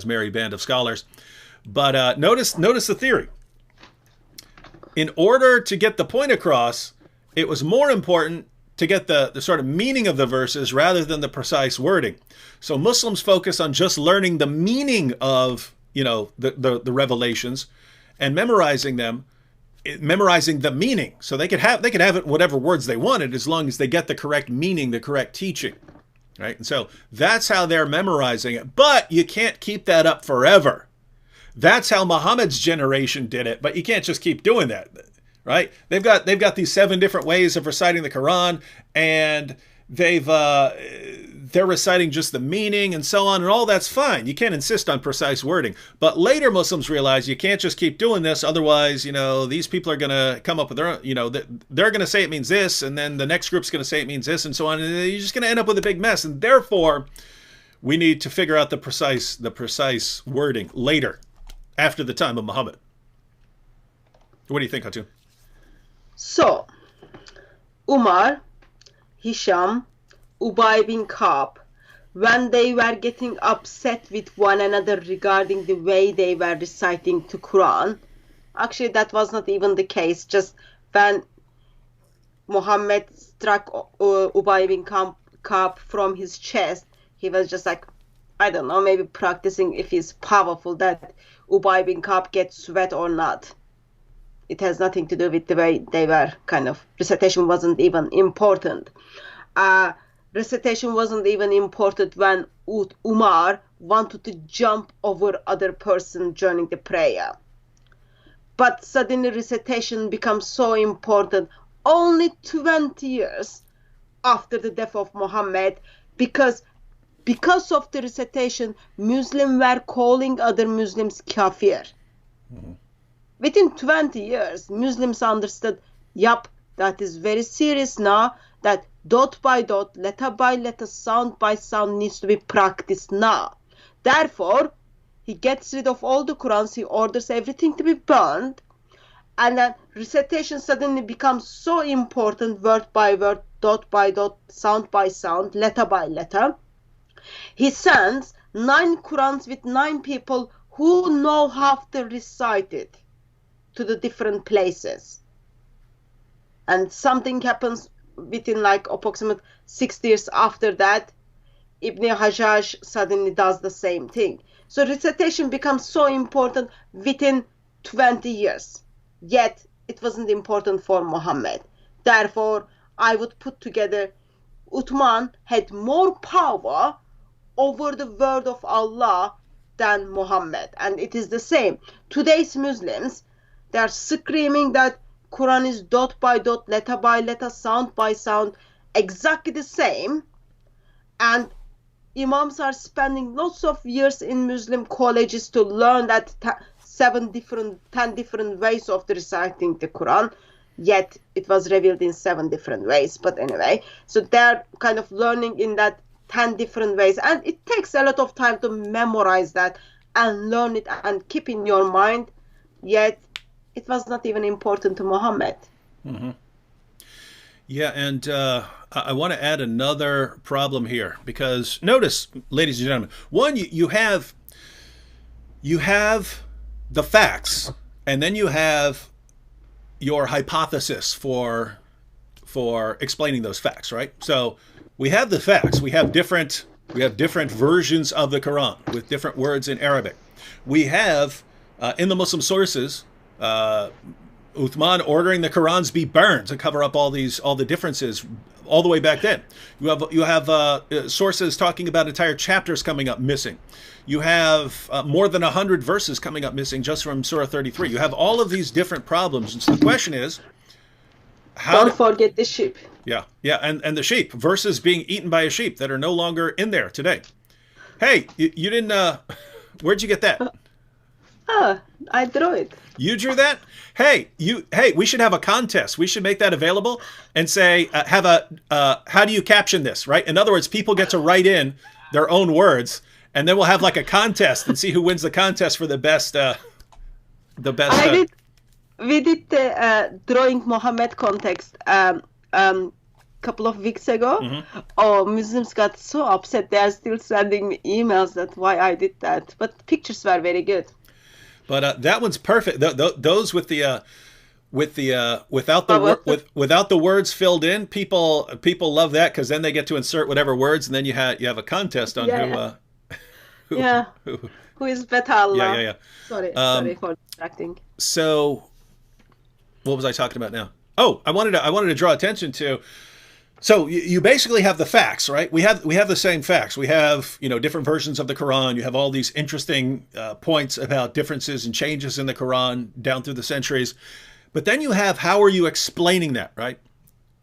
merry band of scholars. But notice the theory. In order to get the point across, it was more important to get the sort of meaning of the verses rather than the precise wording. So Muslims focus on just learning the meaning of the revelations, and memorizing them, memorizing the meaning, so they could have it whatever words they wanted as long as they get the correct meaning, the correct teaching, right? And so that's how they're memorizing it. But you can't keep that up forever. That's how Muhammad's generation did it, but you can't just keep doing that, right? They've got these 7 different ways of reciting the Quran, and they're reciting just the meaning and so on, and all that's fine. You can't insist on precise wording. But later Muslims realize you can't just keep doing this, otherwise, these people are going to come up with their own, they're going to say it means this, and then the next group's going to say it means this, and so on, and you're just going to end up with a big mess. And therefore, we need to figure out the precise wording later, after the time of Muhammad. What do you think, Hatun? So, Umar, Hisham, Ubay bin Ka'b, when they were getting upset with one another regarding the way they were reciting the Quran, actually that was not even the case. Just when Muhammad struck Ubay bin Ka'b from his chest, he was just like, I don't know, maybe practicing if he's powerful, that Ubay bin Ka'b gets sweat or not. It has nothing to do with the way they were recitation wasn't even important. Recitation wasn't even important when Umar wanted to jump over other person during the prayer. But suddenly recitation becomes so important only 20 years after the death of Muhammad, because of the recitation, Muslims were calling other Muslims kafir. Mm-hmm. Within 20 years, Muslims understood, yup, that is very serious now, that dot by dot, letter by letter, sound by sound needs to be practiced now. Therefore, he gets rid of all the Qurans, he orders everything to be burned, and then recitation suddenly becomes so important, word by word, dot by dot, sound by sound, letter by letter. He sends 9 Qurans with 9 people who know how to recite it to the different places. And something happens within approximately 6 years after that. Ibn Hajjaj suddenly does the same thing. So recitation becomes so important within 20 years. Yet it wasn't important for Muhammad. Therefore, I would put together Uthman had more power over the word of Allah than Muhammad. And it is the same. Today's Muslims, they are screaming that Quran is dot by dot, letter by letter, sound by sound, exactly the same. And Imams are spending lots of years in Muslim colleges to learn that 10 different ways of reciting the Quran. Yet it was revealed in 7 different ways. But anyway, so they're learning in that 10 different ways. And it takes a lot of time to memorize that and learn it and keep in your mind. Yet it was not even important to Muhammad. Mm-hmm. Yeah, and I want to add another problem here, because notice, ladies and gentlemen, one, you have the facts, and then you have your hypothesis for explaining those facts, right? So we have the facts. We have different versions of the Quran with different words in Arabic. We have in the Muslim sources, Uthman ordering the Qurans be burned to cover up all the differences all the way back then. You have sources talking about entire chapters coming up missing. You have more than 100 verses coming up missing just from Surah 33. You have all of these different problems. And so the question is, don't forget the sheep. Yeah, and the sheep, verses being eaten by a sheep that are no longer in there today. Hey, you didn't, where'd you get that? I drew it. You drew that? Hey, we should have a contest. We should make that available and say, how do you caption this, right? In other words, people get to write in their own words, and then we'll have a contest and see who wins the contest for the best. We did the drawing Muhammad context couple of weeks ago. Mm-hmm. Oh, Muslims got so upset. They are still sending me emails that why I did that. But pictures were very good. But that one's perfect. Those with the without the words filled in, people love that, because then they get to insert whatever words, and then you have a contest on who. Yeah. Who is better Allah? Yeah. Sorry for distracting. So, what was I talking about now? Oh, I wanted to draw attention to. So you basically have the facts, right? We have the same facts. We have different versions of the Quran. You have all these interesting points about differences and changes in the Quran down through the centuries. But then you have, how are you explaining that, right?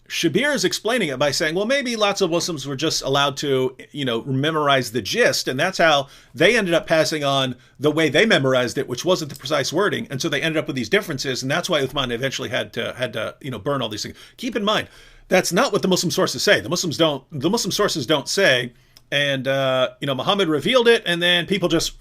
Shabir is explaining it by saying, well, maybe lots of Muslims were just allowed to, memorize the gist, and that's how they ended up passing on the way they memorized it, which wasn't the precise wording, and so they ended up with these differences, and that's why Uthman eventually had to burn all these things. Keep in mind, that's not what the Muslim sources say. The Muslim sources don't say, and Muhammad revealed it, and then people just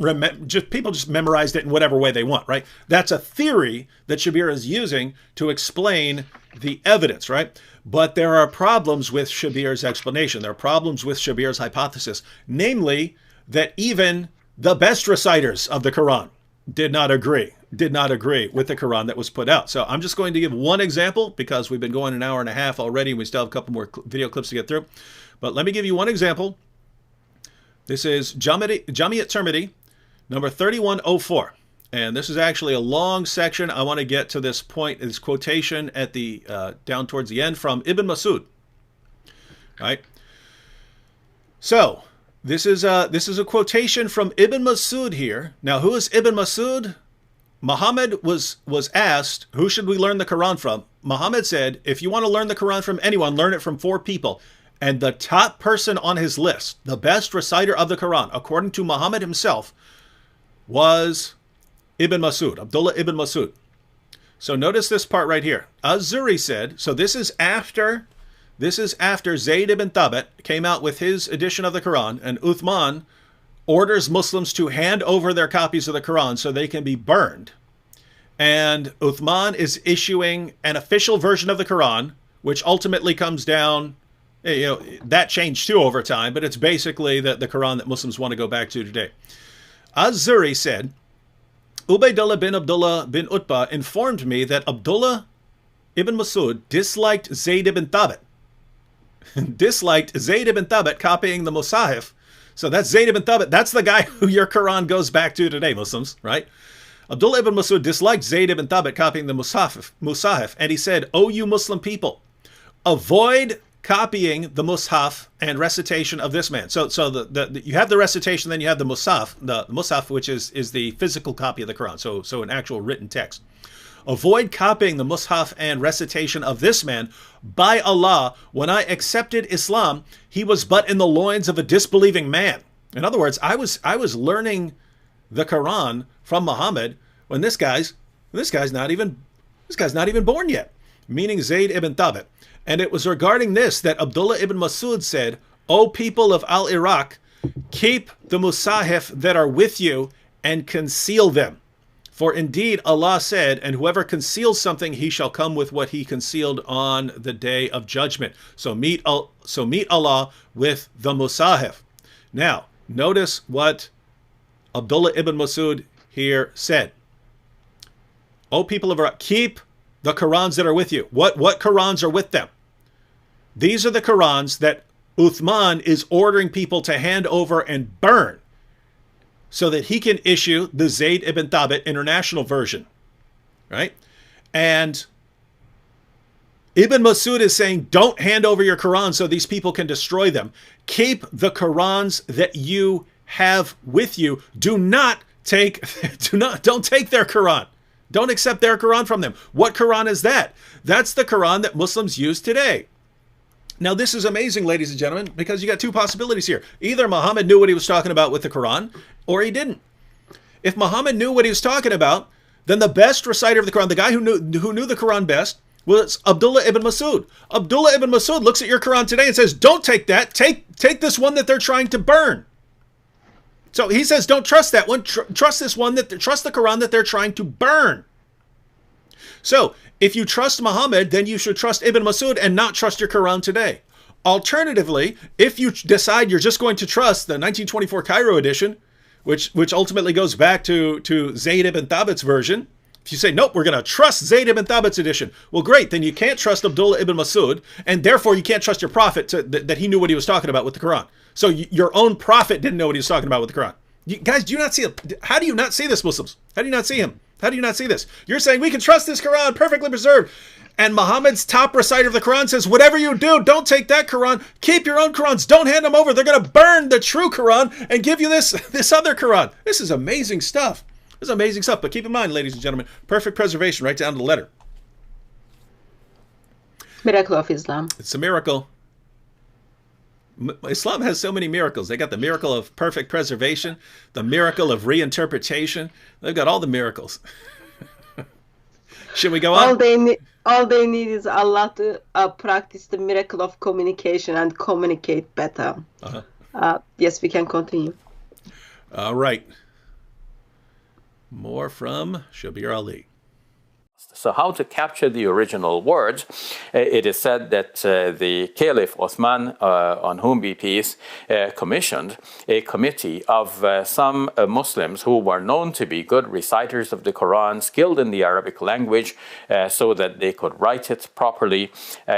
memorized it in whatever way they want, right? That's a theory that Shabir is using to explain the evidence, right? But there are problems with Shabir's explanation. There are problems with Shabir's hypothesis, namely that even the best reciters of the Quran did not agree with the Quran that was put out. So I'm just going to give one example because we've been going an hour and a half already and we still have a couple more video clips to get through. But let me give you one example. This is Jami' at-Tirmidhi, number 3104. And this is actually a long section. I want to get to this point, this quotation at the down towards the end from Ibn Masud. Right? So this is a quotation from Ibn Masud here. Now, who is Ibn Masud? Muhammad was asked, who should we learn the Quran from? Muhammad said, if you want to learn the Quran from anyone, learn it from 4 people. And the top person on his list, the best reciter of the Quran, according to Muhammad himself, was Ibn Masud, Abdullah ibn Masud. So notice this part right here. Az-Zuri said, so this is after Zayd ibn Thabit came out with his edition of the Quran, and Uthman orders Muslims to hand over their copies of the Quran so they can be burned. And Uthman is issuing an official version of the Quran, which ultimately comes down, that changed too over time, but it's basically the Quran that Muslims want to go back to today. Az-Zuri said, Ubaydullah bin Abdullah bin Utbah informed me that Abdullah ibn Masud disliked Zayd ibn Thabit. Copying the Musahif. So that's Zayd ibn Thabit. That's the guy who your Quran goes back to today, Muslims, right? Abdullah ibn Masud disliked Zayd ibn Thabit copying the Musahif. And he said, "O you Muslim people, avoid copying the Mus'haf and recitation of this man." So you have the recitation, then you have the Mus'haf, which is the physical copy of the Quran, so an actual written text. Avoid copying the Mus'haf and recitation of this man. By Allah, when I accepted Islam, he was but in the loins of a disbelieving man. In other words, I was learning the Quran from Muhammad when this guy's not even born yet, meaning Zayd ibn Thabit. And it was regarding this that Abdullah ibn Masud said, "O people of Al-Iraq, keep the Musahif that are with you and conceal them. For indeed Allah said, and whoever conceals something, he shall come with what he concealed on the day of judgment." So meet Allah with the Musahif. Now, notice what Abdullah ibn Masud here said. "O people of Iraq, keep the Qurans that are with you." What Qurans are with them? These are the Qurans that Uthman is ordering people to hand over and burn so that he can issue the Zayd ibn Thabit international version, right? And Ibn Masud is saying, don't hand over your Quran so these people can destroy them. Keep the Qurans that you have with you. Don't take their Quran. Don't accept their Quran from them. What Quran is that? That's the Quran that Muslims use today. Now, this is amazing, ladies and gentlemen, because you got 2 possibilities here. Either Muhammad knew what he was talking about with the Quran, or he didn't. If Muhammad knew what he was talking about, then the best reciter of the Quran, the guy who knew the Quran best, was Abdullah ibn Masud. Abdullah ibn Masud looks at your Quran today and says, don't take that. Take this one that they're trying to burn. So he says, don't trust that one. Trust this one, trust the Quran that they're trying to burn. So if you trust Muhammad, then you should trust Ibn Masud and not trust your Quran today. Alternatively, if you decide you're just going to trust the 1924 Cairo edition, which ultimately goes back to Zayd ibn Thabit's version, if you say, nope, we're going to trust Zayd ibn Thabit's edition, well, great, then you can't trust Abdullah ibn Masud, and therefore you can't trust your prophet that he knew what he was talking about with the Quran. So your own prophet didn't know what he was talking about with the Quran. Guys, do you not see it? How do you not see this, Muslims? How do you not see him? How do you not see this? You're saying we can trust this Quran, perfectly preserved. And Muhammad's top reciter of the Quran says, whatever you do, don't take that Quran. Keep your own Qurans. Don't hand them over. They're going to burn the true Quran and give you this other Quran. This is amazing stuff. This is amazing stuff. But keep in mind, ladies and gentlemen, perfect preservation right down to the letter. Miracle of Islam. It's a miracle. Islam has so many miracles. They got the miracle of perfect preservation, the miracle of reinterpretation. They've got all the miracles. Should we go on? All they need is Allah to practice the miracle of communication and communicate better. Yes, we can continue. All right. More from Shabir Ali. So how to capture the original words? It is said that the Caliph Osman, on whom be peace, commissioned a committee of some Muslims who were known to be good reciters of the Quran, skilled in the Arabic language, so that they could write it properly.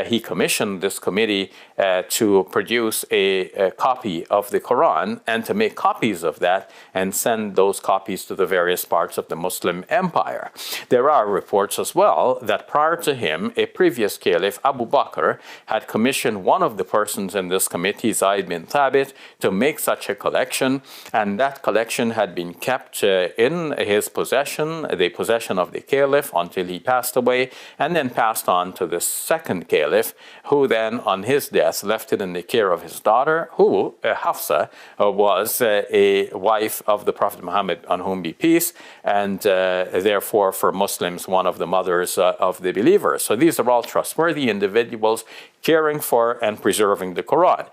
He commissioned this committee to produce a copy of the Quran and to make copies of that and send those copies to the various parts of the Muslim empire. There are reports as well that prior to him, a previous caliph, Abu Bakr, had commissioned one of the persons in this committee, Zayd bin Thabit, to make such a collection, and that collection had been kept in his possession, the possession of the caliph, until he passed away, and then passed on to the second caliph, who then, on his death, left it in the care of his daughter, who, Hafsa, was a wife of the Prophet Muhammad, on whom be peace, and therefore for Muslims, one of the mothers of the believers. So these are all trustworthy individuals caring for and preserving the Quran.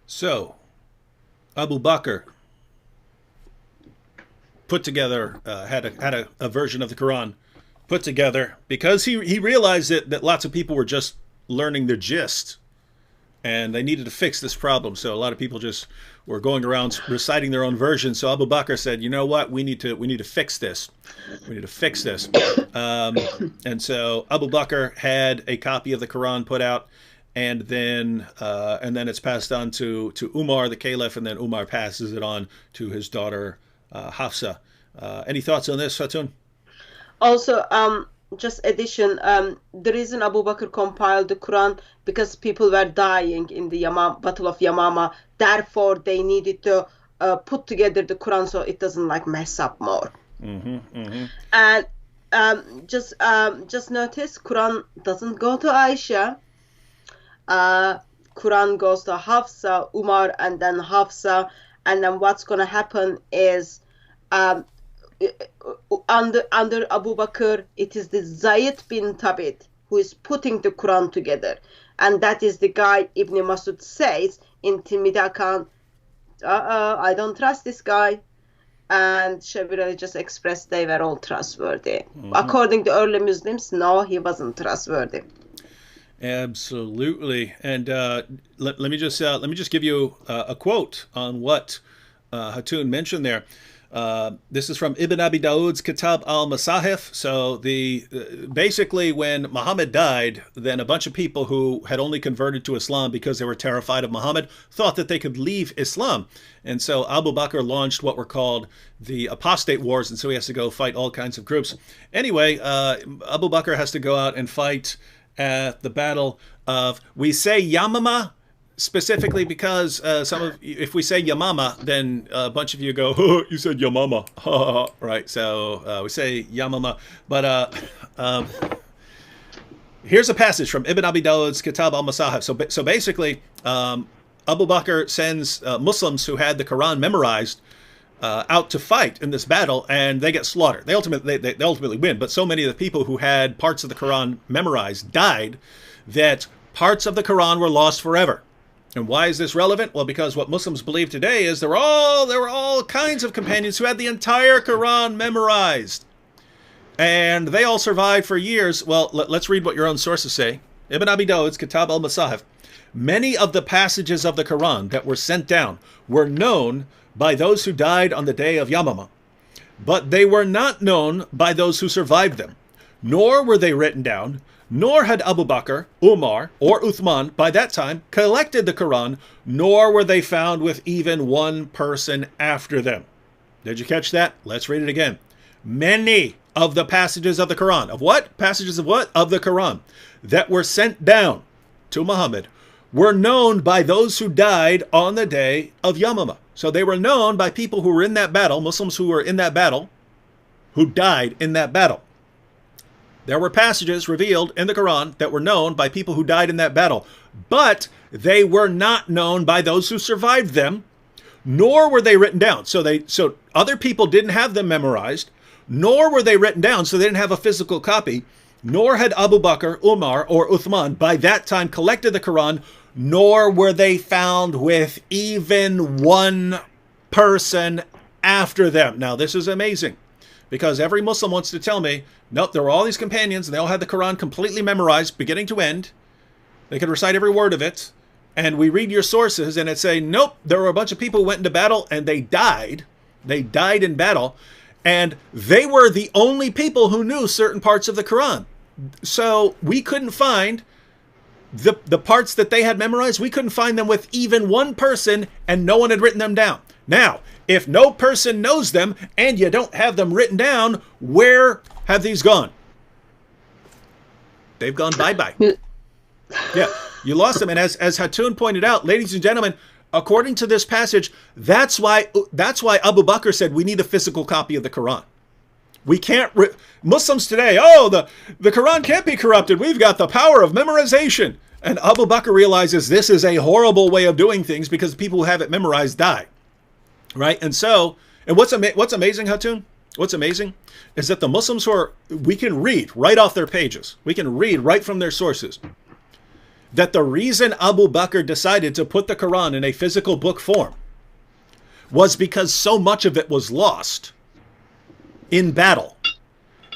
So, Abu Bakr put together, had a version of the Quran put together because he realized that lots of people were just learning the gist and they needed to fix this problem. So a lot of people just were going around reciting their own version. So Abu Bakr said, you know what, we need to fix this. We need to fix this. And so Abu Bakr had a copy of the Quran put out, and then it's passed on to Umar, the caliph, and then Umar passes it on to his daughter Hafsa. Any thoughts on this, Hatun? Also, just addition, the reason Abu Bakr compiled the Quran because people were dying in the Battle of Yamama. Therefore, they needed to put together the Quran so it doesn't mess up more. And just notice, Quran doesn't go to Aisha. Quran goes to Hafsa, Umar, and then Hafsa. And then what's going to happen is under Abu Bakr, it is the Zayd bin Thabit who is putting the Quran together. And that is the guy Ibn Masud says in Timida Khan, I don't trust this guy. And Shabir Ali just expressed they were all trustworthy. According to early Muslims, no, he wasn't trustworthy. Absolutely. And let me just give you a quote on what Hatun mentioned there. This is from Ibn Abi Dawud's Kitab al-Masahif. So basically when Muhammad died, then a bunch of people who had only converted to Islam because they were terrified of Muhammad thought that they could leave Islam. And so Abu Bakr launched what were called the apostate wars. And so he has to go fight all kinds of groups. Anyway, Abu Bakr has to go out and fight at the battle of, we say Yamama, specifically because if we say Yamama, then a bunch of you go, oh, you said Yamama, right? So we say Yamama, but here's a passage from Ibn Abi Dawud's Kitab al-Masahif. So basically, Abu Bakr sends Muslims who had the Quran memorized out to fight in this battle, and they get slaughtered. They ultimately win, but so many of the people who had parts of the Quran memorized died that parts of the Quran were lost forever. And why is this relevant? Well, because what Muslims believe today is there were all kinds of companions who had the entire Quran memorized. And they all survived for years. Well, let's read what your own sources say. Ibn Abi Dawud's Kitab al-Masahif. Many of the passages of the Quran that were sent down were known by those who died on the day of Yamama, but they were not known by those who survived them, nor were they written down Nor had Abu Bakr, Umar, or Uthman by that time collected the Quran, nor were they found with even one person after them. Did you catch that? Let's read it again. Many of the passages of the Quran, of what? Passages of what? Of the Quran, that were sent down to Muhammad were known by those who died on the day of Yamamah. So they were known by people who were in that battle, Muslims who were in that battle, who died in that battle. There were passages revealed in the Quran that were known by people who died in that battle, but they were not known by those who survived them, nor were they written down. So other people didn't have them memorized, nor were they written down, so they didn't have a physical copy, nor had Abu Bakr, Umar, or Uthman by that time collected the Quran, nor were they found with even one person after them. Now, this is amazing, because every Muslim wants to tell me, nope, there were all these companions, and they all had the Quran completely memorized, beginning to end. They could recite every word of it. And we read your sources, and it say, nope, there were a bunch of people who went into battle, and they died. They died in battle. And they were the only people who knew certain parts of the Quran. So we couldn't find the parts that they had memorized. We couldn't find them with even one person, and no one had written them down. Now, if no person knows them, and you don't have them written down, where have these gone? They've gone bye-bye. Yeah, you lost them. And as Hatun pointed out, ladies and gentlemen, according to this passage, that's why Abu Bakr said we need a physical copy of the Quran. We can't, Muslims today, the Quran can't be corrupted. We've got the power of memorization. And Abu Bakr realizes this is a horrible way of doing things because people who have it memorized die. Right? And so, and what's amazing, Hatun? What's amazing is that the Muslims we can read right off their pages. We can read right from their sources that the reason Abu Bakr decided to put the Quran in a physical book form was because so much of it was lost in battle.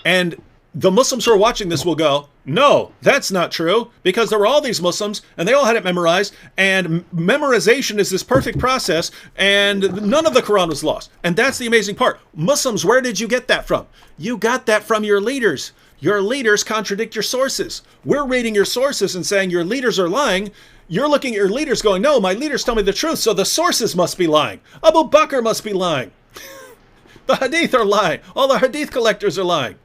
And the Muslims who are watching this will go, no, that's not true, because there were all these Muslims and they all had it memorized, and memorization is this perfect process, and none of the Quran was lost. And that's the amazing part. Muslims, where did you get that from? You got that from your leaders. Your leaders contradict your sources. We're reading your sources and saying your leaders are lying. You're looking at your leaders going, no, my leaders tell me the truth, so the sources must be lying. Abu Bakr must be lying. The Hadith are lying. All the Hadith collectors are lying.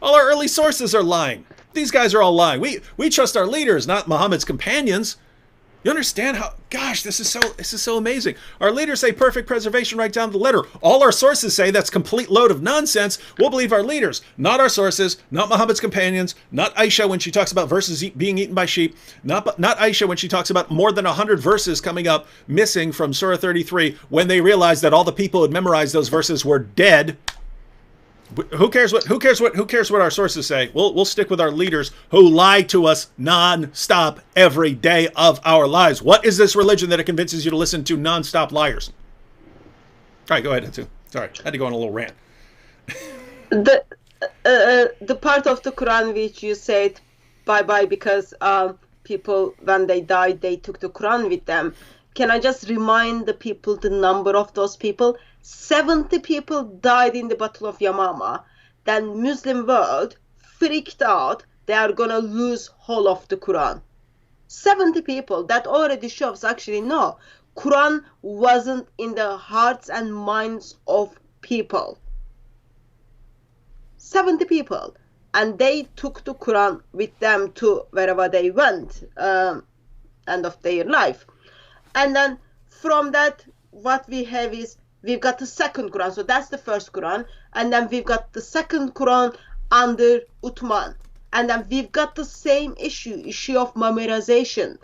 All our early sources are lying. These guys are all lying. We trust our leaders, not Muhammad's companions. You understand how, gosh, this is so amazing. Our leaders say perfect preservation right down to the letter. All our sources say that's complete load of nonsense. We'll believe our leaders, not our sources, not Muhammad's companions, not Aisha when she talks about verses being eaten by sheep, not Aisha when she talks about more than 100 verses coming up missing from Surah 33 when they realized that all the people who had memorized those verses were dead. Who cares what our sources say? We'll stick with our leaders who lie to us non-stop every day of our lives. What is this religion that it convinces you to listen to non-stop liars? All right, go ahead, Hatu. Sorry, I had to go on a little rant. The part of the Quran which you said bye-bye because people, when they died, they took the Quran with them. Can I just remind the people the number of those people? 70 people died in the Battle of Yamamah. Then Muslim world freaked out. They are going to lose whole of the Quran. 70 people. That already shows actually no. Quran wasn't in the hearts and minds of people. 70 people. And they took the Quran with them to wherever they went. End of their life. And then from that, what we have is, we've got the second Quran. So that's the first Quran. And then we've got the second Quran under Uthman. And then we've got the same issue of memorization.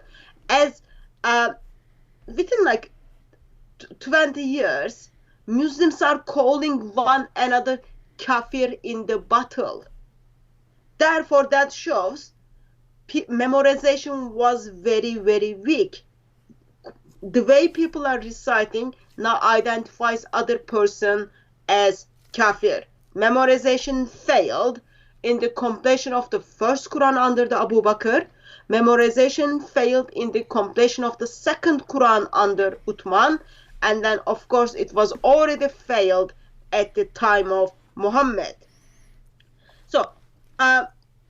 As within like 20 years, Muslims are calling one another kafir in the battle. Therefore, that shows memorization was very, very weak. The way people are reciting now identifies other person as kafir. Memorization failed in the completion of the first Quran under the Abu Bakr. Memorization failed in the completion of the second Quran under Uthman. And then, of course, it was already failed at the time of Muhammad. So,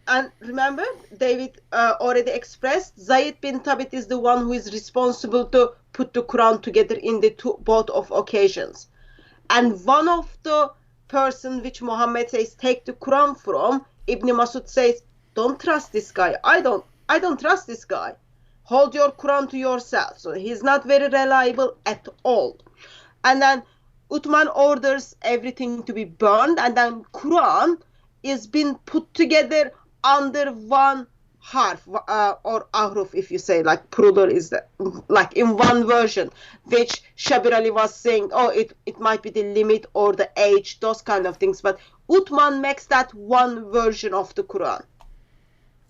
And remember, David already expressed, Zayd bin Thabit is the one who is responsible to put the Quran together in the both of occasions. And one of the person which Muhammad says take the Quran from, Ibn Masud says, don't trust this guy. I don't trust this guy. Hold your Quran to yourself. So he's not very reliable at all. And then Uthman orders everything to be burned, and then Quran is being put together under one harf or ahruf, if you say, like plural is like in one version, which Shabir Ali was saying, oh, it might be the limit or the age, those kind of things. But Uthman makes that one version of the Quran.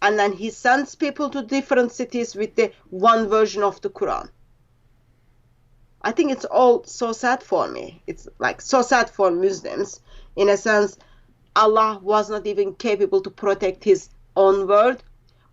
And then he sends people to different cities with the one version of the Quran. I think it's all so sad for me. It's like so sad for Muslims. In a sense, Allah was not even capable to protect his own word.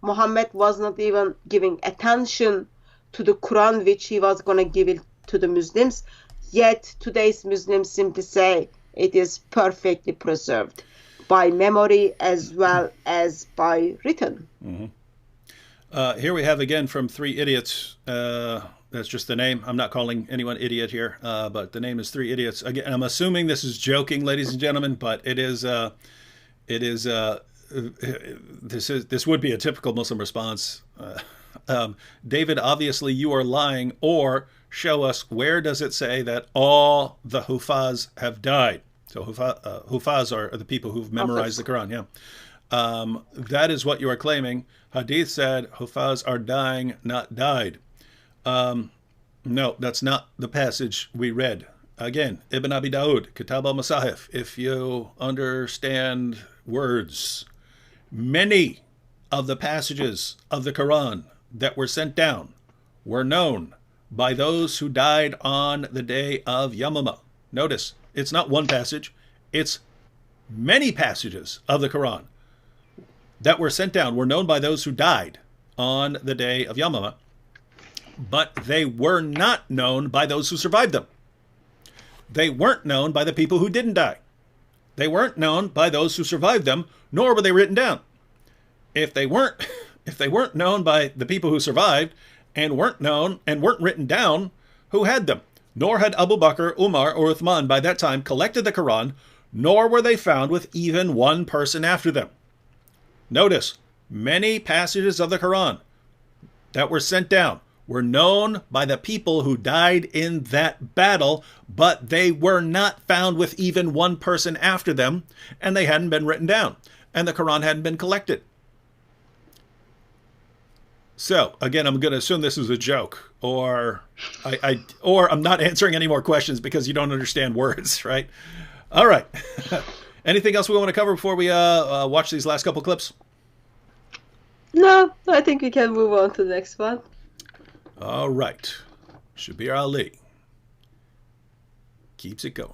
Muhammad was not even giving attention to the Quran, which he was going to give it to the Muslims. Yet today's Muslims simply say it is perfectly preserved by memory as well as by written. Mm-hmm. Here we have again from Three Idiots. That's just the name. I'm not calling anyone idiot here, but the name is Three Idiots. Again, I'm assuming this is joking, ladies and gentlemen, but this would be a typical Muslim response. David, obviously you are lying, or show us where does it say that all the Hufaz have died. So Hufaz are the people who've memorized the Quran. Yeah, that is what you are claiming. Hadith said Hufaz are dying, not died. No, that's not the passage we read. Again, Ibn Abi Dawud, Kitab al-Masahif. If you understand words, many of the passages of the Quran that were sent down were known by those who died on the day of Yamama. Notice, it's not one passage, it's many passages of the Quran that were sent down were known by those who died on the day of Yamama, but they were not known by those who survived them. They weren't known by the people who didn't die. They weren't known by those who survived them, nor were they written down. If they weren't known by the people who survived and weren't known and weren't written down, who had them? Nor had Abu Bakr, Umar, or Uthman by that time collected the Quran, nor were they found with even one person after them. Notice, many passages of the Quran that were sent down were known by the people who died in that battle, but they were not found with even one person after them, and they hadn't been written down, and the Quran hadn't been collected. So, again, I'm going to assume this is a joke, or I'm not answering any more questions because you don't understand words, right? All right. Anything else we want to cover before we watch these last couple clips? No, I think we can move on to the next one. All right. Shabir Ali keeps it going.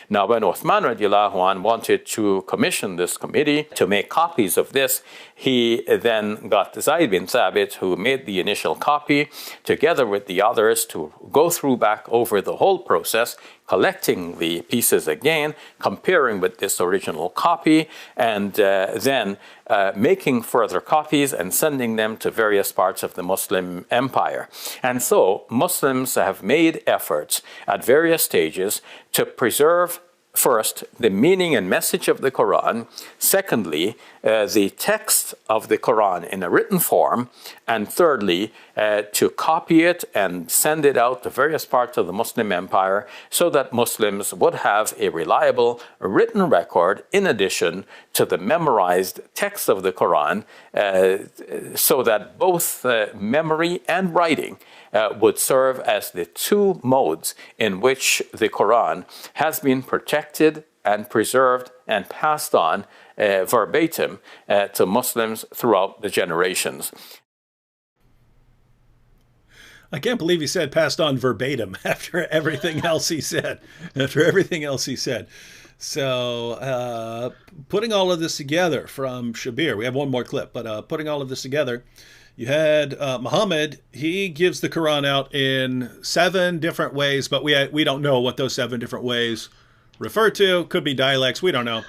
Now, when Uthman radiallahu anh wanted to commission this committee to make copies of this, he then got Zayd bin Thabit, who made the initial copy, together with the others, to go through back over the whole process, collecting the pieces again, comparing with this original copy, and then making further copies and sending them to various parts of the Muslim empire. And so Muslims have made efforts at various stages to preserve, first, the meaning and message of the Quran, secondly, the text of the Quran in a written form, and thirdly, to copy it and send it out to various parts of the Muslim empire so that Muslims would have a reliable written record in addition to the memorized text of the Quran, so that both memory and writing would serve as the two modes in which the Quran has been protected and preserved and passed on verbatim to Muslims throughout the generations. I can't believe he said passed on verbatim after everything else he said. So putting all of this together from Shabir, we have one more clip, but putting all of this together, you had Muhammad. He gives the Quran out in 7 different ways, but we don't know what those 7 different ways refer to. Could be dialects. We don't know.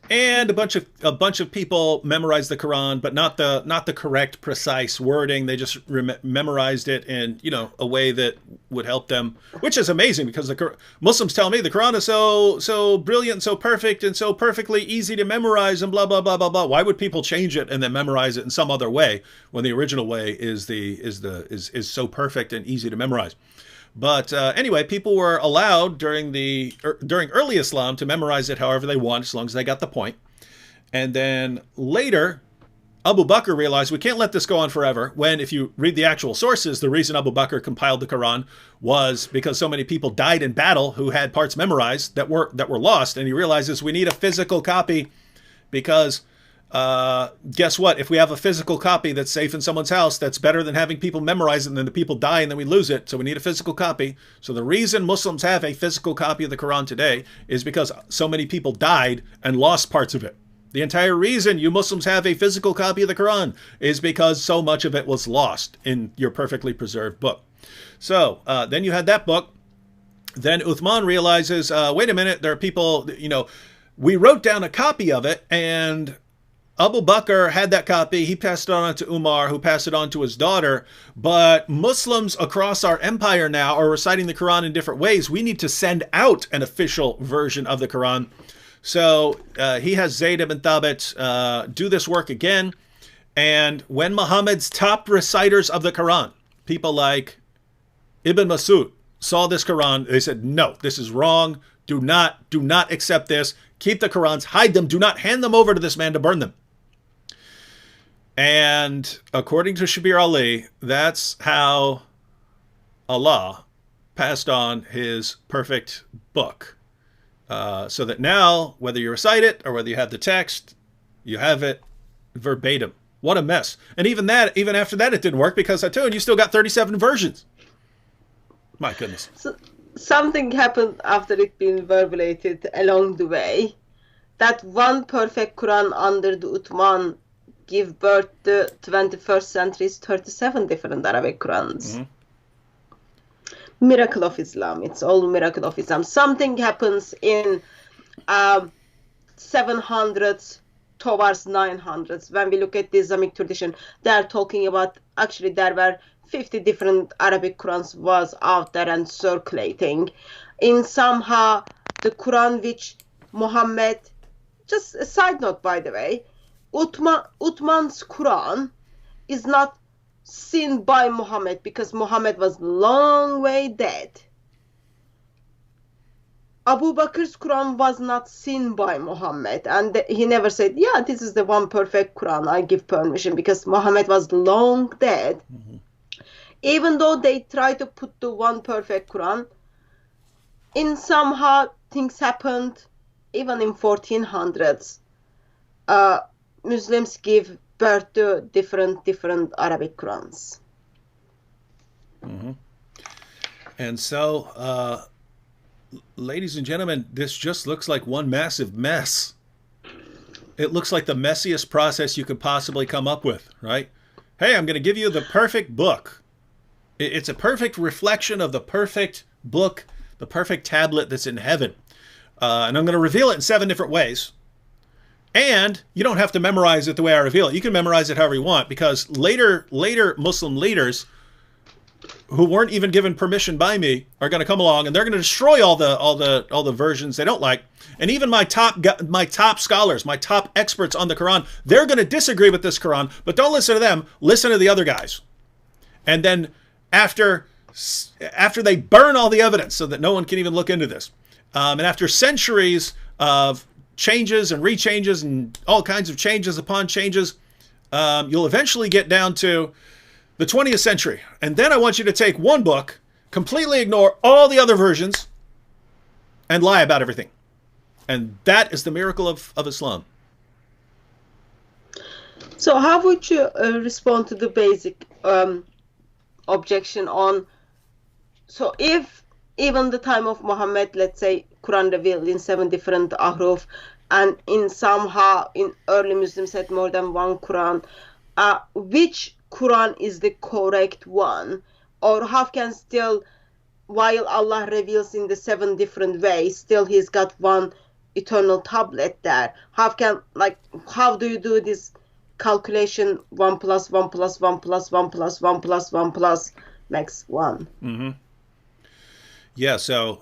And a bunch of people memorized the Quran, but not the correct, precise wording. They just memorized it in a way that would help them, which is amazing because the Muslims tell me the Quran is so brilliant, so perfect, and so perfectly easy to memorize, and blah blah blah blah blah. Why would people change it and then memorize it in some other way when the original way is so perfect and easy to memorize? But anyway, people were allowed during early Islam to memorize it however they want, as long as they got the point. And then later, Abu Bakr realized we can't let this go on forever. When, if you read the actual sources, the reason Abu Bakr compiled the Quran was because so many people died in battle who had parts memorized that were lost. And he realizes we need a physical copy because guess what? If we have a physical copy that's safe in someone's house, that's better than having people memorize it and then the people die and then we lose it. So we need a physical copy. So the reason Muslims have a physical copy of the Quran today is because so many people died and lost parts of it. The entire reason you Muslims have a physical copy of the Quran is because so much of it was lost in your perfectly preserved book. So then you had that book. Then Uthman realizes, wait a minute, there are people, we wrote down a copy of it, and Abu Bakr had that copy. He passed it on to Umar, who passed it on to his daughter. But Muslims across our empire now are reciting the Quran in different ways. We need to send out an official version of the Quran. So he has Zayd ibn Thabit do this work again. And when Muhammad's top reciters of the Quran, people like Ibn Masud, saw this Quran, they said, no, this is wrong. Do not accept this. Keep the Qurans, hide them. Do not hand them over to this man to burn them. And according to Shabir Ali, that's how Allah passed on his perfect book. So that now, whether you recite it or whether you have the text, you have it verbatim. What a mess. And even after that, it didn't work because I told you still got 37 versions. My goodness. So, something happened after it being verbalated along the way. That one perfect Quran under the Uthman give birth to 21st century's 37 different Arabic Qurans. Mm-hmm. Miracle of Islam. It's all miracle of Islam. Something happens in 700s towards 900s. When we look at the Islamic tradition, they are talking about, actually there were 50 different Arabic Qurans was out there and circulating. In somehow the Quran which Muhammad, just a side note by the way, Uthman's Quran is not seen by Muhammad because Muhammad was long way dead. Abu Bakr's Quran was not seen by Muhammad, and he never said, yeah, this is the one perfect Quran, I give permission, because Muhammad was long dead. Mm-hmm. Even though they try to put the one perfect Quran, in somehow things happened, even in 1400s. Muslims give birth to different Arabic Qurans. Mm-hmm. And so, ladies and gentlemen, this just looks like one massive mess. It looks like the messiest process you could possibly come up with, right? Hey, I'm going to give you the perfect book. It's a perfect reflection of the perfect book, the perfect tablet that's in heaven. And I'm going to reveal it in 7 different ways. And you don't have to memorize it the way I reveal it. You can memorize it however you want, because later Muslim leaders who weren't even given permission by me are going to come along and they're going to destroy all the versions they don't like. And even my top scholars, my top experts on the Quran, they're going to disagree with this Quran, but don't listen to them. Listen to the other guys. And then after they burn all the evidence so that no one can even look into this, and after centuries of changes and rechanges and all kinds of changes upon changes, you'll eventually get down to the 20th century. And then I want you to take one book, completely ignore all the other versions, and lie about everything. And that is the miracle of Islam. So how would you respond to the basic objection on, so if even the time of Muhammad, let's say Quran revealed in 7 different ahruf, and in somehow in early Muslims had more than one Quran, which Quran is the correct one? Or how can still, while Allah reveals in the 7 different ways, still he's got one eternal tablet there. How do you do this calculation? 1 plus 1 plus 1 plus 1 plus 1 plus 1 plus makes 1. Mm-hmm. Yeah, so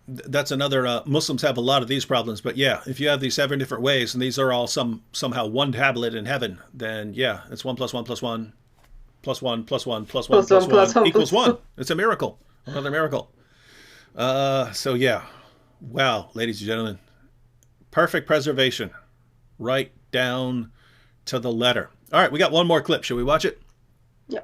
that's another, Muslims have a lot of these problems, but yeah, if you have these 7 different ways and these are all somehow one tablet in heaven, then yeah, it's 1 plus 1 plus 1 plus 1 plus 1 plus 1 plus 1 equals 1. It's a miracle. Another miracle. So yeah, wow, ladies and gentlemen, perfect preservation, right down to the letter. All right, we got one more clip. Should we watch it? Yeah.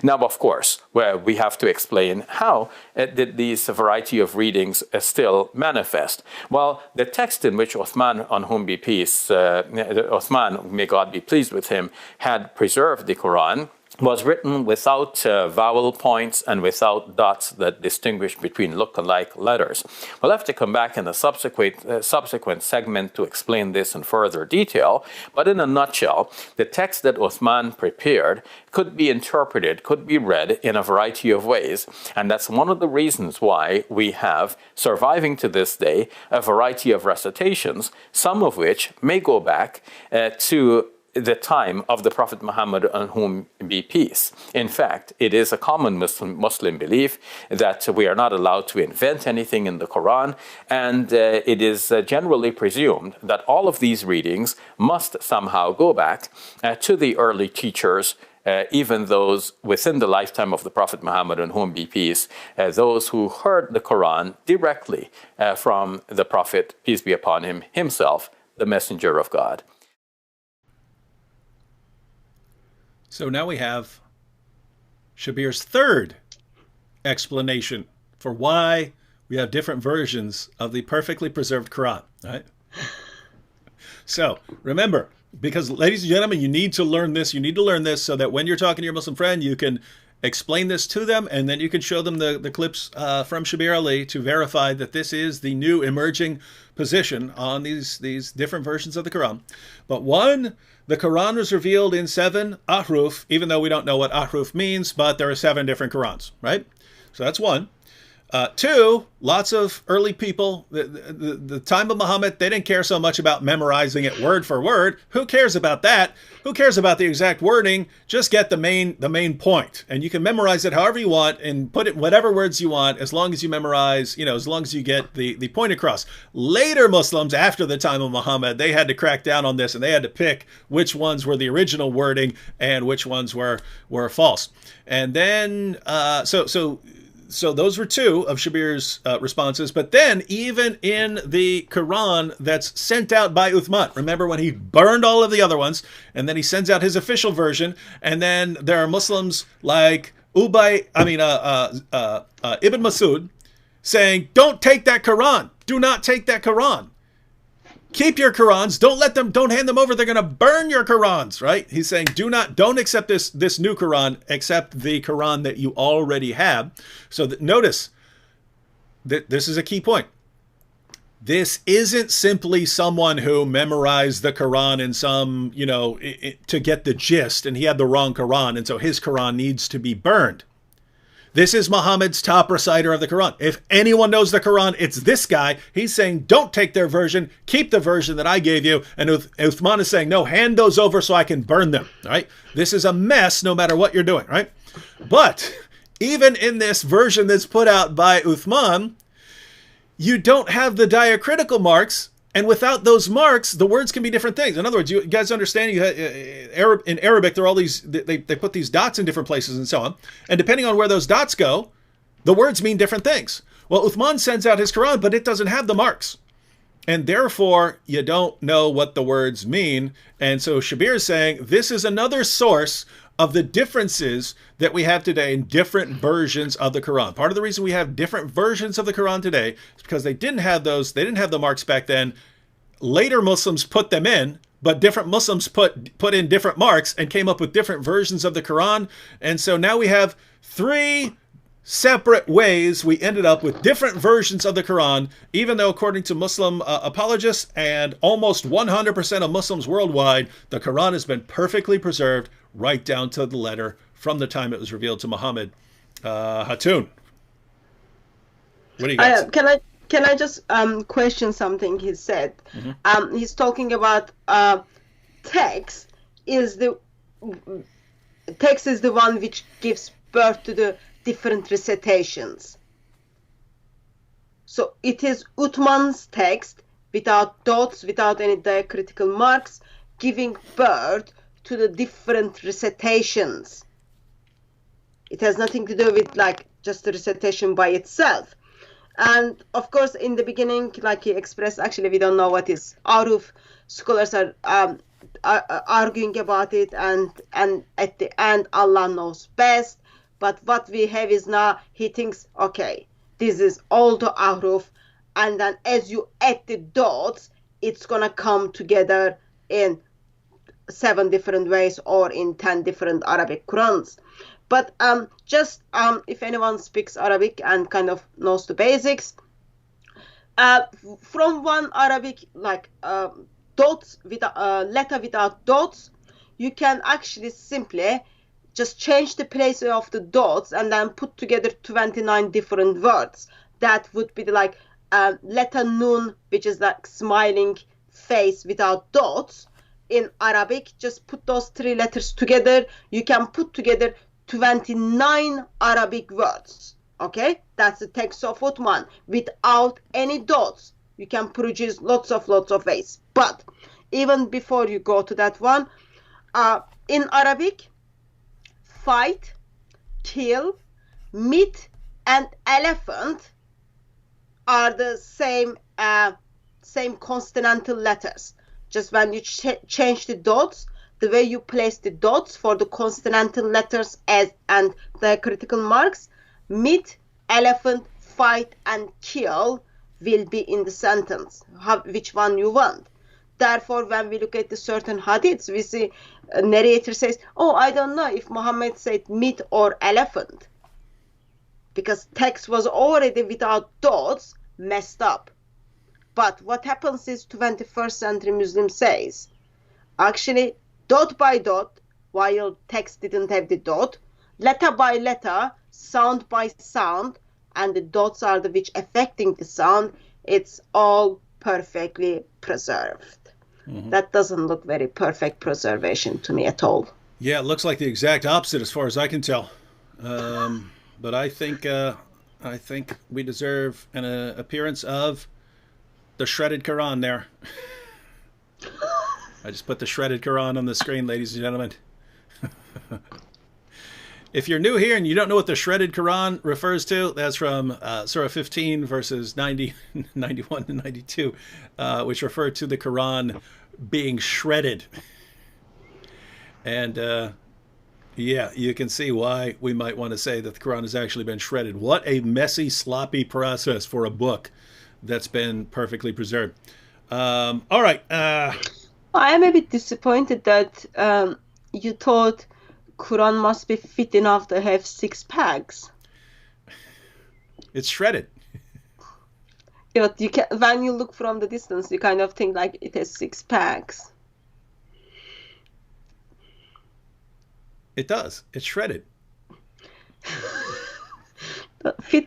Now, of course, we have to explain how did these variety of readings still manifest. Well, the text in which Uthman, on whom be peace, Uthman, may God be pleased with him, had preserved the Quran, was written without vowel points and without dots that distinguish between look-alike letters. We'll have to come back in a subsequent segment to explain this in further detail, but in a nutshell, the text that Uthman prepared could be interpreted, could be read in a variety of ways, and that's one of the reasons why we have, surviving to this day, a variety of recitations, some of which may go back to the time of the Prophet Muhammad, on whom be peace. In fact, it is a common Muslim belief that we are not allowed to invent anything in the Quran, and it is generally presumed that all of these readings must somehow go back to the early teachers, even those within the lifetime of the Prophet Muhammad, on whom be peace, those who heard the Quran directly from the Prophet, peace be upon him, himself, the messenger of God. So now we have Shabir's third explanation for why we have different versions of the perfectly preserved Quran, right? So remember, because ladies and gentlemen, you need to learn this. You need to learn this so that when you're talking to your Muslim friend, you can explain this to them, and then you can show them the clips from Shabir Ali to verify that this is the new emerging position on these different versions of the Quran. But one, the Quran was revealed in 7 ahruf, even though we don't know what ahruf means, but there are 7 different Qurans, right? So that's one. 2, lots of early people, the time of Muhammad, they didn't care so much about memorizing it word for word. Who cares about that? Who cares about the exact wording? Just get the main point. And you can memorize it however you want and put it whatever words you want, as long as you memorize, as long as you get the point across. Later Muslims, after the time of Muhammad, they had to crack down on this, and they had to pick which ones were the original wording and which ones were false. And then, so those were 2 of Shabir's responses. But then even in the Quran that's sent out by Uthman, remember when he burned all of the other ones, and then he sends out his official version, and then there are Muslims like Ibn Masud saying, don't take that Quran. Do not take that Quran. Keep your Qurans. Don't hand them over. They're going to burn your Qurans, right? He's saying, don't accept this new Quran, accept the Quran that you already have. So notice that this is a key point. This isn't simply someone who memorized the Quran in some, to get the gist, and he had the wrong Quran, and so his Quran needs to be burned. This is Muhammad's top reciter of the Quran. If anyone knows the Quran, it's this guy. He's saying, don't take their version. Keep the version that I gave you. And Uthman is saying, no, hand those over so I can burn them. Right? This is a mess no matter what you're doing. Right? But even in this version that's put out by Uthman, you don't have the diacritical marks. And without those marks, the words can be different things. In other words, you guys understand, in Arabic, there are all these, they put these dots in different places and so on. And depending on where those dots go, the words mean different things. Well, Uthman sends out his Quran, but it doesn't have the marks. And therefore, you don't know what the words mean. And so Shabir is saying, this is another source of the differences that we have today in different versions of the Quran. Part of the reason we have different versions of the Quran today is because they didn't have the marks back then. Later Muslims put them in, but different Muslims put in different marks and came up with different versions of the Quran. And so now we have 3 separate ways we ended up with different versions of the Quran, even though according to Muslim apologists and almost 100% of Muslims worldwide, the Quran has been perfectly preserved right down to the letter from the time it was revealed to Muhammad. Hatun, What do you got? Can I just question something he said? He's talking about text is the one which gives birth to the different recitations. So it is Uthman's text without dots, without any diacritical marks, giving birth to the different recitations. It has nothing to do with like just the recitation by itself. And of course, in the beginning, like he expressed, actually we don't know what is Aruf. Scholars are arguing about it, and at the end, Allah knows best. But what we have is now he thinks, okay, this is all the Ahruf, and then as you add the dots, it's gonna come together in 7 different ways or in 10 different Arabic Qurans. But just if anyone speaks Arabic and kind of knows the basics, from one Arabic like dots with letter without dots, you can actually simply just change the place of the dots and then put together 29 different words. That would be like letter nun, which is like smiling face without dots. In Arabic, just put those 3 letters together. You can put together 29 Arabic words. Okay, that's the text of Uthman without any dots. You can produce lots of ways. But even before you go to that one, in Arabic, fight, kill, meet, and elephant are the same consonantal letters. Just when you change the dots, the way you place the dots for the consonantal letters and the critical marks, meet, elephant, fight, and kill will be in the sentence, which one you want. Therefore, when we look at the certain hadiths, we see a narrator says, oh, I don't know if Muhammad said meat or elephant, because text was already without dots, messed up. But what happens is 21st century Muslim says, actually, dot by dot, while text didn't have the dot, letter by letter, sound by sound, and the dots are the which affecting the sound, it's all perfectly preserved. That doesn't look very perfect preservation to me at all. Yeah, it looks like the exact opposite as far as I can tell. But I think we deserve an appearance of the shredded Quran there. I just put the shredded Quran on the screen, ladies and gentlemen. If you're new here and you don't know what the shredded Quran refers to, that's from Surah 15, verses 90, 91 and 92, which refer to the Quran being shredded. And yeah, you can see why we might want to say that the Quran has actually been shredded. What a messy, sloppy process for a book that's been perfectly preserved. All right. I am a bit disappointed that you thought Quran must be fit enough to have 6 packs. It's shredded. Yeah, but you can, when you look from the distance, you kind of think like it has 6 packs. It does. It's shredded.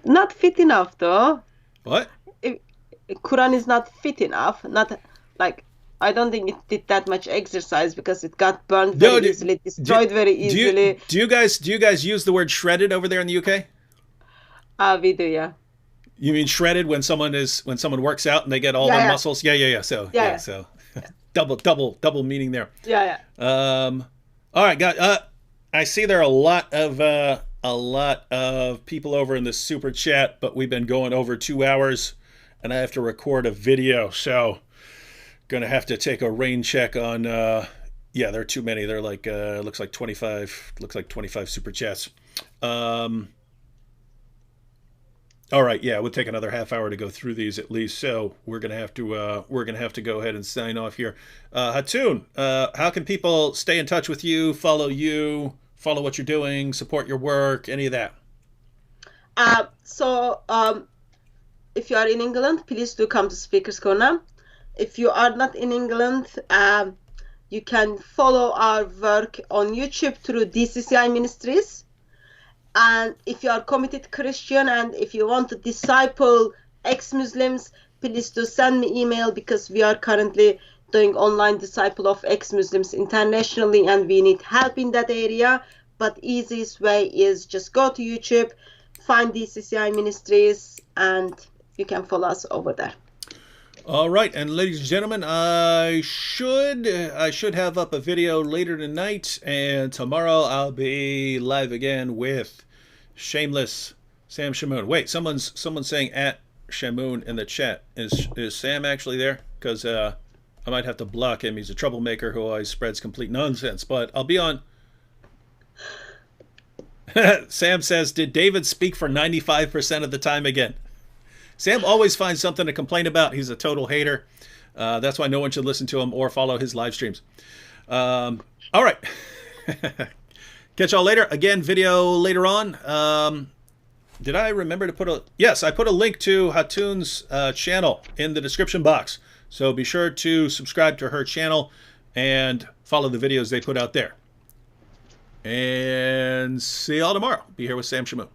Not fit enough though. What? Quran is not fit enough. Not like, I don't think it did that much exercise because it got burned very easily, destroyed very easily. Do you guys use the word shredded over there in the UK? We do, yeah. You mean shredded when someone works out and they get all their muscles? Yeah. So so double meaning there. Yeah. All right, guys. I see there are a lot of people over in the super chat, but we've been going over 2 hours, and I have to record a video, so gonna have to take a rain check on. Yeah, there are too many. They're like looks like 25 super chats. All right, yeah, we'll take another half hour to go through these at least. So we're gonna have to go ahead and sign off here. Hatun, how can people stay in touch with you, follow what you're doing, support your work, any of that? So if you are in England, please do come to Speaker's Corner. If you are not in England, you can follow our work on YouTube through DCCI Ministries. And if you are committed Christian and if you want to disciple ex-Muslims, please do send me email, because we are currently doing online disciple of ex-Muslims internationally and we need help in that area. But easiest way is just go to YouTube, find DCCI Ministries, and you can follow us over there. All right, and ladies and gentlemen, I should have up a video later tonight, and tomorrow I'll be live again with Shameless Sam Shamoun. Wait, someone's saying at Shamoun in the chat. Is Sam actually there? Because I might have to block him. He's a troublemaker who always spreads complete nonsense. But I'll be on. Sam says, did David speak for 95% of the time again? Sam always finds something to complain about. He's a total hater. That's why no one should listen to him or follow his live streams. All right. Catch y'all later. Again, video later on. Did I remember to put a... Yes, I put a link to Hatun's channel in the description box. So be sure to subscribe to her channel and follow the videos they put out there. And see y'all tomorrow. Be here with Sam Shamoun.